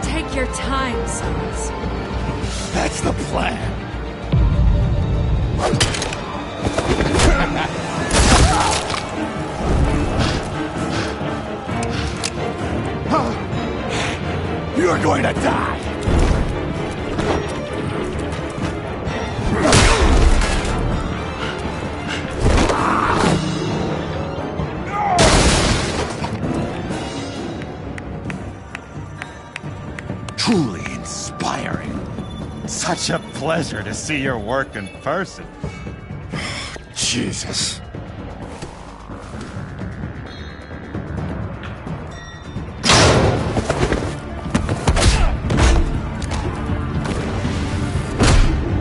Take your time, sons. That's the plan. You're going to die. Truly inspiring. Such a pleasure to see your work in person. Jesus.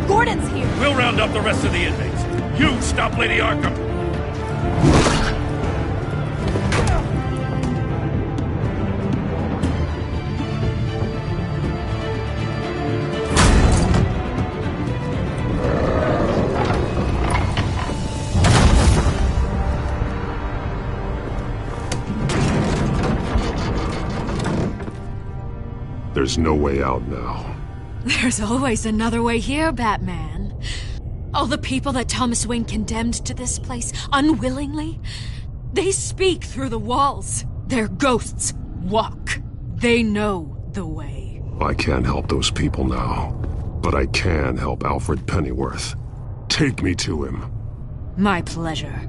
Gordon's here. We'll round up the rest of the inmates. You stop Lady Arkham. There's no way out now. There's always another way here, Batman. All the people that Thomas Wayne condemned to this place unwillingly, they speak through the walls. Their ghosts walk. They know the way. I can't help those people now, but I can help Alfred Pennyworth. Take me to him. My pleasure.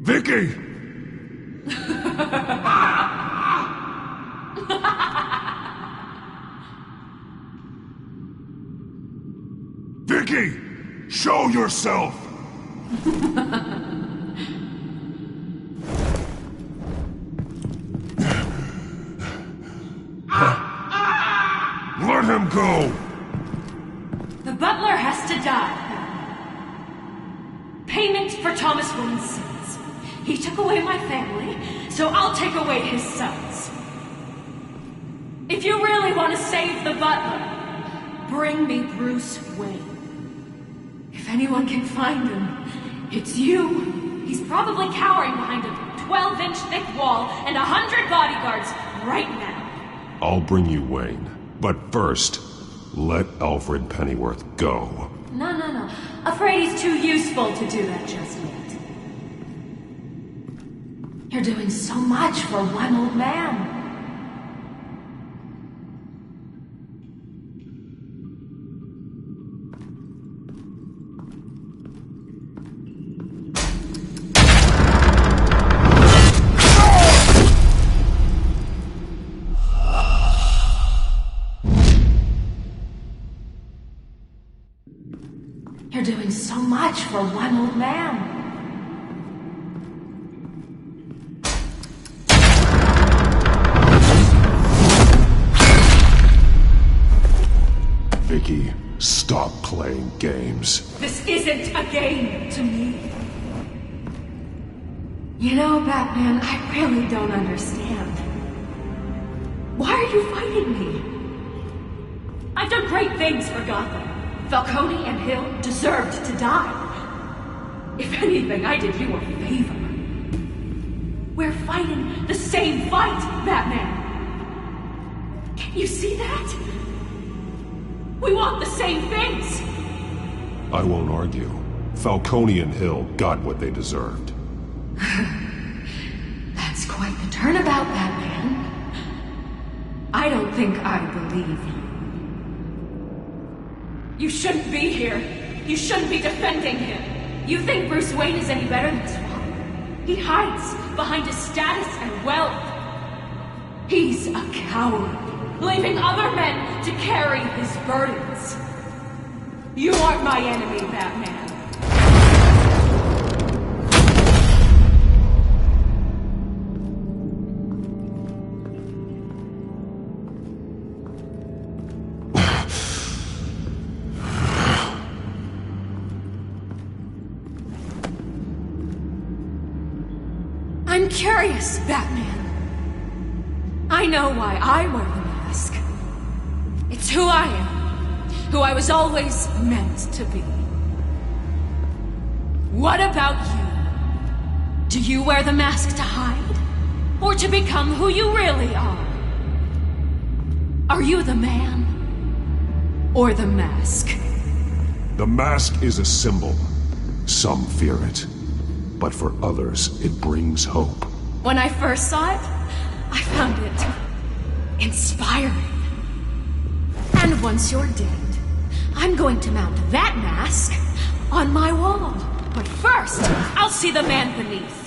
Vicky! Vicky! Show yourself! Let him go! The butler has to die. Payment for Thomas Wayne's sins. He took away my family, so I'll take away his sons. If you really want to save the butler, bring me Bruce Wayne. If anyone can find him, it's you. He's probably cowering behind a 12-inch thick wall and 100 bodyguards right now. I'll bring you Wayne. But first, let Alfred Pennyworth go. No. Afraid he's too useful to do that just yet. You're doing so much for one old man. You're doing so much for one old man. Vicky, stop playing games. This isn't a game to me. You know, Batman, I really don't understand. Why are you fighting me? I've done great things for Gotham. Falcone and Hill deserved to die. If anything, I did you a favor. We're fighting the same fight, Batman. Can you see that? We want the same things. I won't argue. Falcone and Hill got what they deserved. That's quite the turnabout, Batman. I don't think I believe you. You shouldn't be here. You shouldn't be defending him. You think Bruce Wayne is any better than Swamp? He hides behind his status and wealth. He's a coward, leaving other men to carry his burdens. You aren't my enemy, Batman. curious, Batman. I know why I wear the mask. It's who I am. Who I was always meant to be. What about you? Do you wear the mask to hide? Or to become who you really are? Are you the man? Or the mask? The mask is a symbol. Some fear it. But for others, it brings hope. When I first saw it, I found it inspiring. And once you're dead, I'm going to mount that mask on my wall. But first, I'll see the man beneath.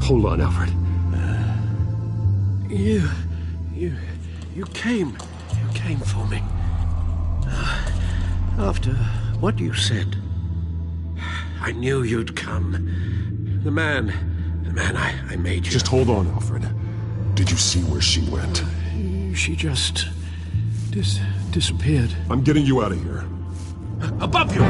Hold on, Alfred. You came for me. After what you said, I knew you'd come. The man I made you. Just hold on, Alfred. Did you see where she went? She just disappeared. I'm getting you out of here. Above you!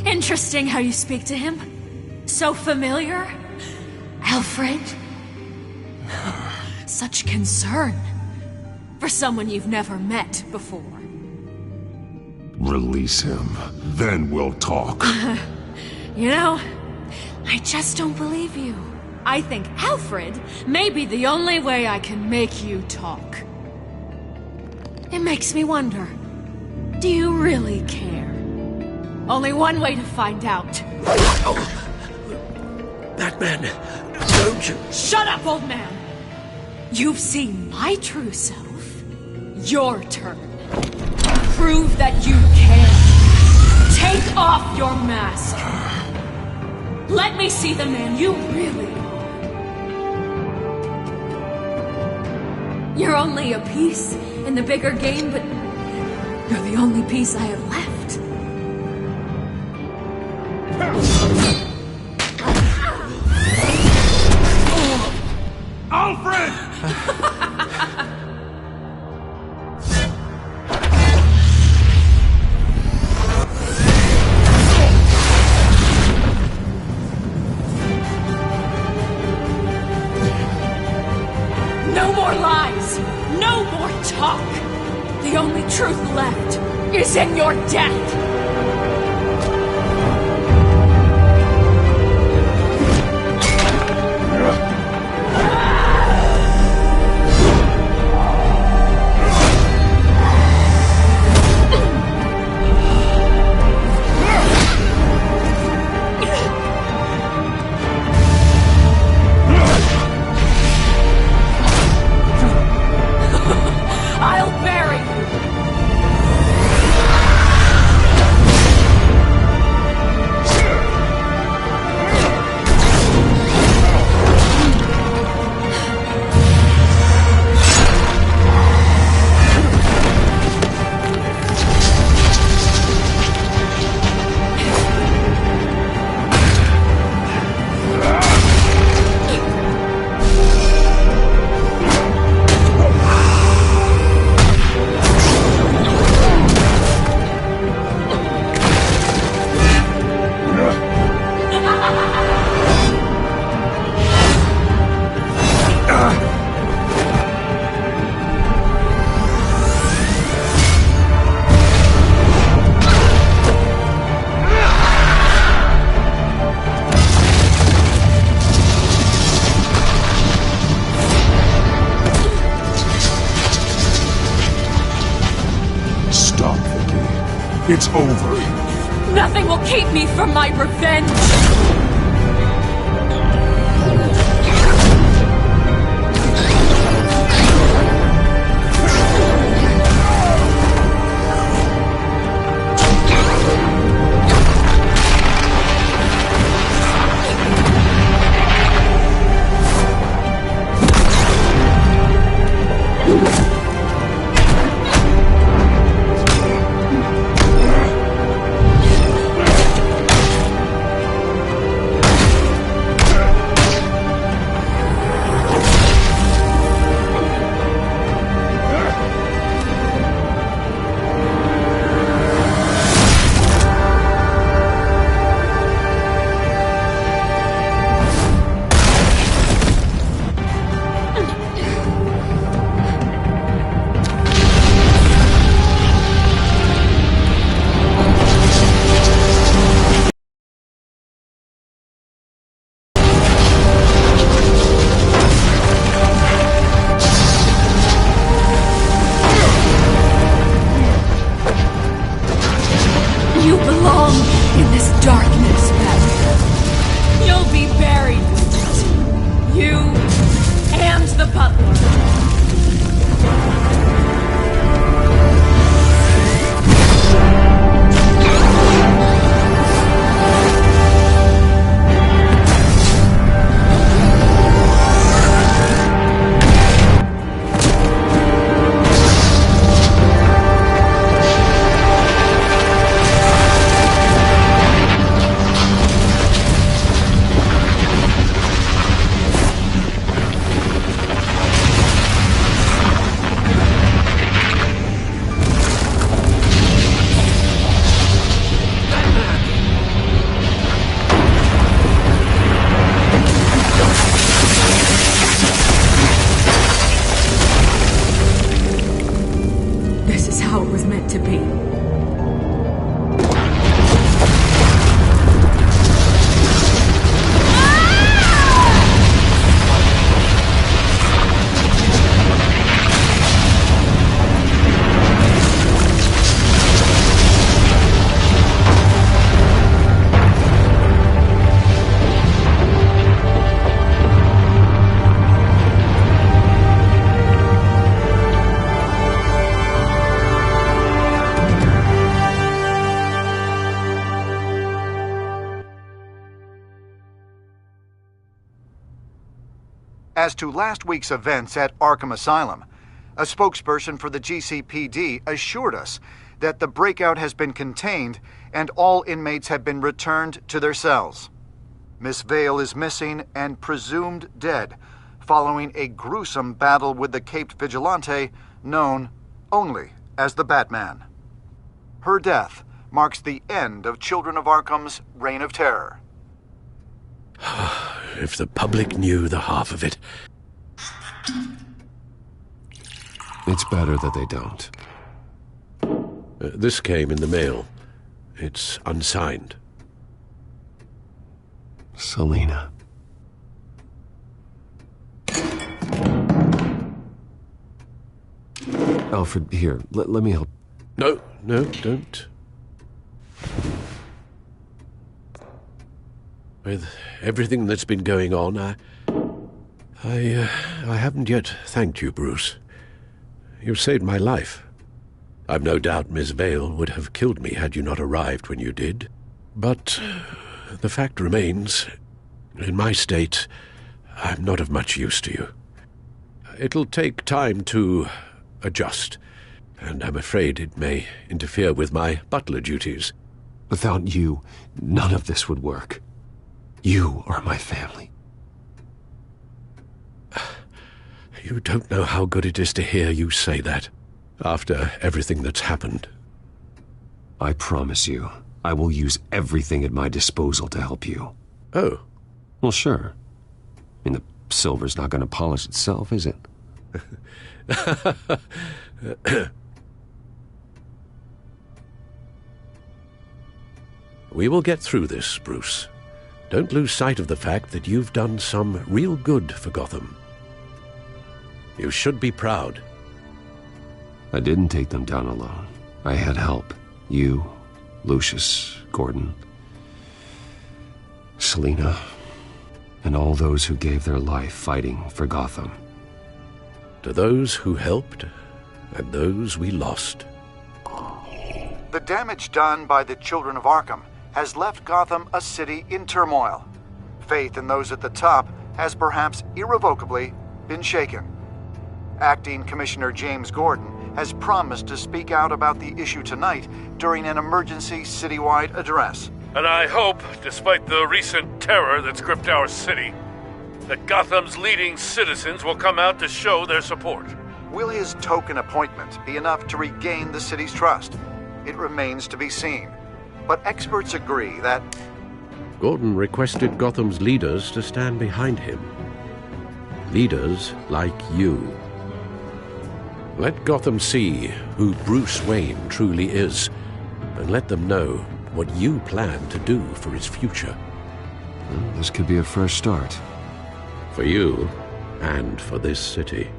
Interesting how you speak to him. So familiar. Alfred. Such concern. For someone you've never met before. Release him. Then we'll talk. You know, I just don't believe you. I think Alfred may be the only way I can make you talk. It makes me wonder, do you really care? Only one way to find out. Oh, Batman, don't you... Shut up, old man! You've seen my true self. Your turn. Prove that you can. Take off your mask. Let me see the man you really are. You're only a piece in the bigger game, but you're the only piece I have left. Alfred! No more lies! No more talk! The only truth left is in your death! I'll bury you! It's over. Nothing will keep me from my revenge! darkness, Batman. You'll be buried with it. You and the butler. This is how it was meant to be. As to last week's events at Arkham Asylum, a spokesperson for the GCPD assured us that the breakout has been contained and all inmates have been returned to their cells. Miss Vale is missing and presumed dead following a gruesome battle with the caped vigilante known only as the Batman. Her death marks the end of Children of Arkham's reign of terror. If the public knew the half of it. It's better that they don't. This came in the mail. It's unsigned. Selina. Alfred, here, let me help. No, don't. With everything that's been going on, I haven't yet thanked you, Bruce. You've saved my life. I've no doubt Miss Vale would have killed me had you not arrived when you did. But the fact remains, in my state, I'm not of much use to you. It'll take time to adjust, and I'm afraid it may interfere with my butler duties. Without you, none of this would work. You are my family. You don't know how good it is to hear you say that, after everything that's happened. I promise you, I will use everything at my disposal to help you. Oh. Well, sure. I mean, the silver's not going to polish itself, is it? We will get through this, Bruce. Don't lose sight of the fact that you've done some real good for Gotham. You should be proud. I didn't take them down alone. I had help. You, Lucius, Gordon, Selina, and all those who gave their life fighting for Gotham. To those who helped, and those we lost. The damage done by the Children of Arkham has left Gotham a city in turmoil. Faith in those at the top has perhaps irrevocably been shaken. Acting Commissioner James Gordon has promised to speak out about the issue tonight during an emergency citywide address. And I hope, despite the recent terror that's gripped our city, that Gotham's leading citizens will come out to show their support. Will his token appointment be enough to regain the city's trust? It remains to be seen. But experts agree that Gordon requested Gotham's leaders to stand behind him. Leaders like you. Let Gotham see who Bruce Wayne truly is, and let them know what you plan to do for its future. Well, this could be a fresh start. For you, and for this city.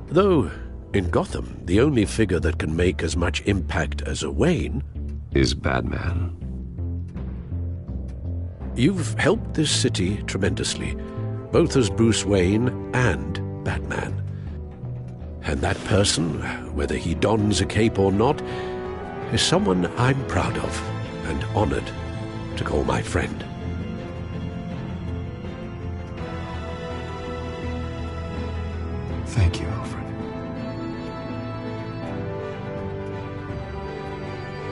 Though, in Gotham, the only figure that can make as much impact as a Wayne is Batman. You've helped this city tremendously, both as Bruce Wayne and Batman. And that person, whether he dons a cape or not, is someone I'm proud of and honored to call my friend. Thank you, Alfred.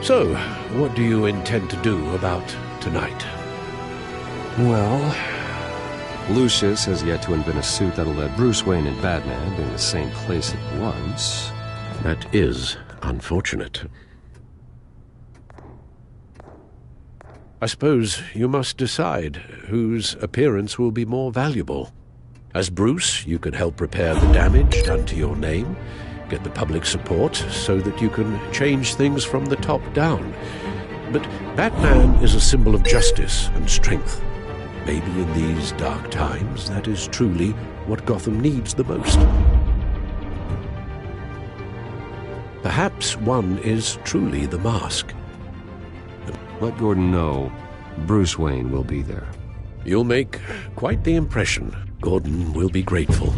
So, what do you intend to do about tonight? Well, Lucius has yet to invent a suit that'll let Bruce Wayne and Batman be in the same place at once. That is unfortunate. I suppose you must decide whose appearance will be more valuable. As Bruce, you can help repair the damage done to your name, get the public support so that you can change things from the top down. But Batman is a symbol of justice and strength. Maybe in these dark times, that is truly what Gotham needs the most. Perhaps one is truly the mask. Let Gordon know Bruce Wayne will be there. You'll make quite the impression. Gordon will be grateful.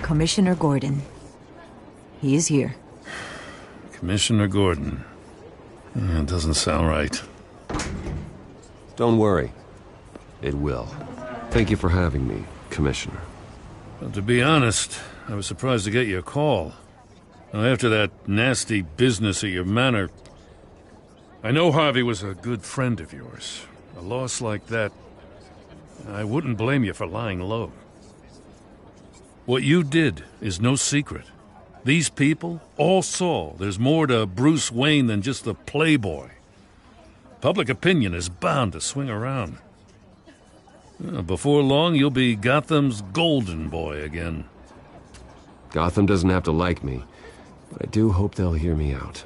Commissioner Gordon. He is here. Commissioner Gordon. It doesn't sound right. Don't worry. It will. Thank you for having me, Commissioner. Well, to be honest, I was surprised to get your call. Now, after that nasty business at your manor, I know Harvey was a good friend of yours. A loss like that, I wouldn't blame you for lying low. What you did is no secret. These people all saw there's more to Bruce Wayne than just the playboy. Public opinion is bound to swing around. Before long, you'll be Gotham's golden boy again. Gotham doesn't have to like me, but I do hope they'll hear me out.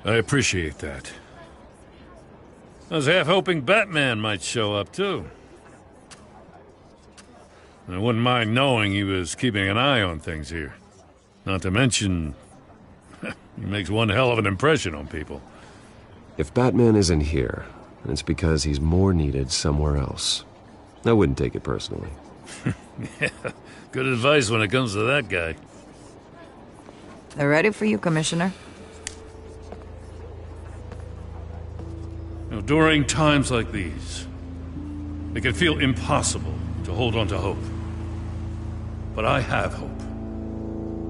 I appreciate that. I was half hoping Batman might show up, too. I wouldn't mind knowing he was keeping an eye on things here. Not to mention, he makes one hell of an impression on people. If Batman isn't here, then it's because he's more needed somewhere else. I wouldn't take it personally. Yeah, good advice when it comes to that guy. They're ready for you, Commissioner. During times like these, it can feel impossible to hold on to hope. But I have hope.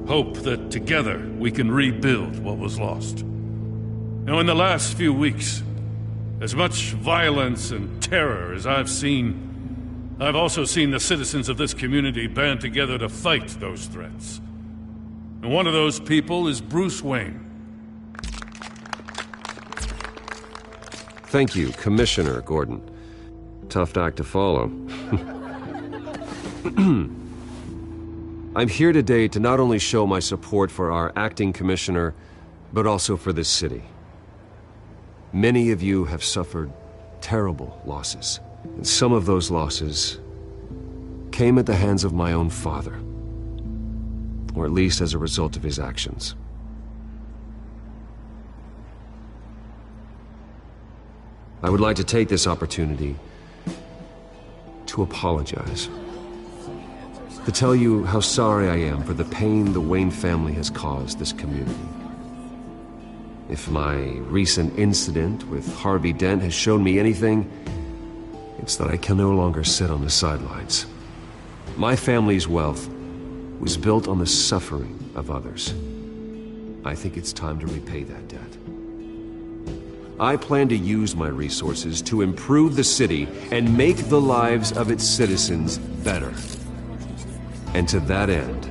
Hope that together we can rebuild what was lost. Now, in the last few weeks, as much violence and terror as I've seen, I've also seen the citizens of this community band together to fight those threats. And one of those people is Bruce Wayne. Thank you, Commissioner Gordon. Tough act to follow. I'm here today to not only show my support for our acting commissioner, but also for this city. Many of you have suffered terrible losses, and some of those losses came at the hands of my own father, or at least as a result of his actions. I would like to take this opportunity to apologize. To tell you how sorry I am for the pain the Wayne family has caused this community. If my recent incident with Harvey Dent has shown me anything, it's that I can no longer sit on the sidelines. My family's wealth was built on the suffering of others. I think it's time to repay that debt. I plan to use my resources to improve the city and make the lives of its citizens better. And to that end,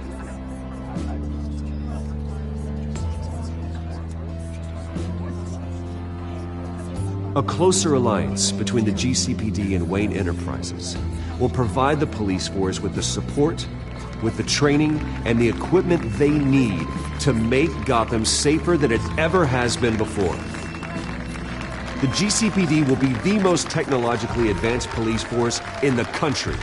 A closer alliance between the GCPD and Wayne Enterprises will provide the police force with the support, with the training, and the equipment they need to make Gotham safer than it ever has been before. The GCPD will be the most technologically advanced police force in the country,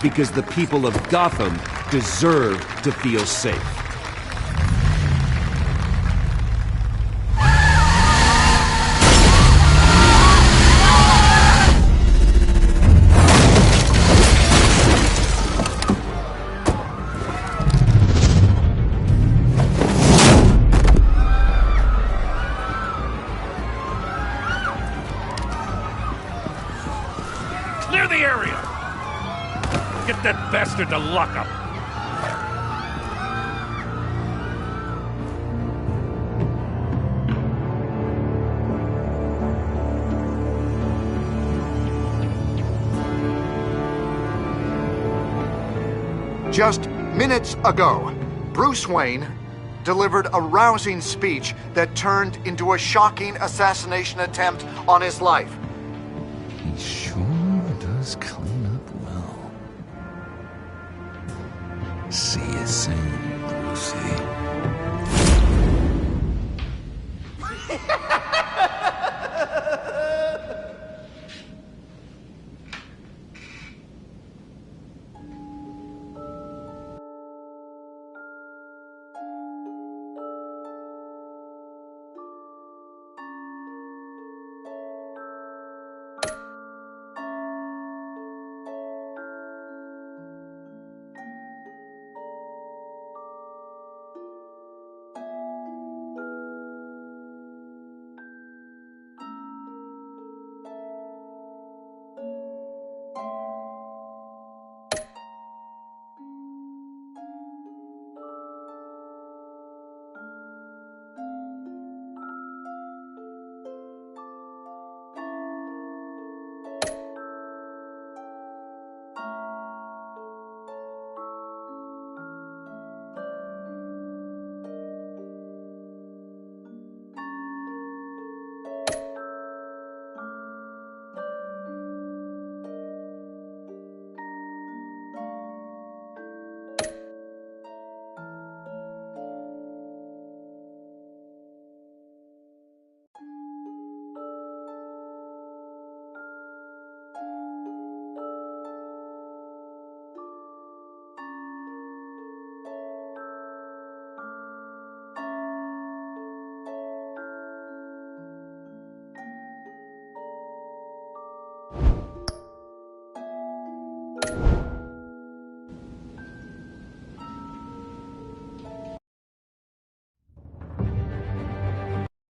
because the people of Gotham deserve to feel safe. Clear the area! Get that bastard to lock up! Just minutes ago, Bruce Wayne delivered a rousing speech that turned into a shocking assassination attempt on his life. He sure does clean up well. See you soon.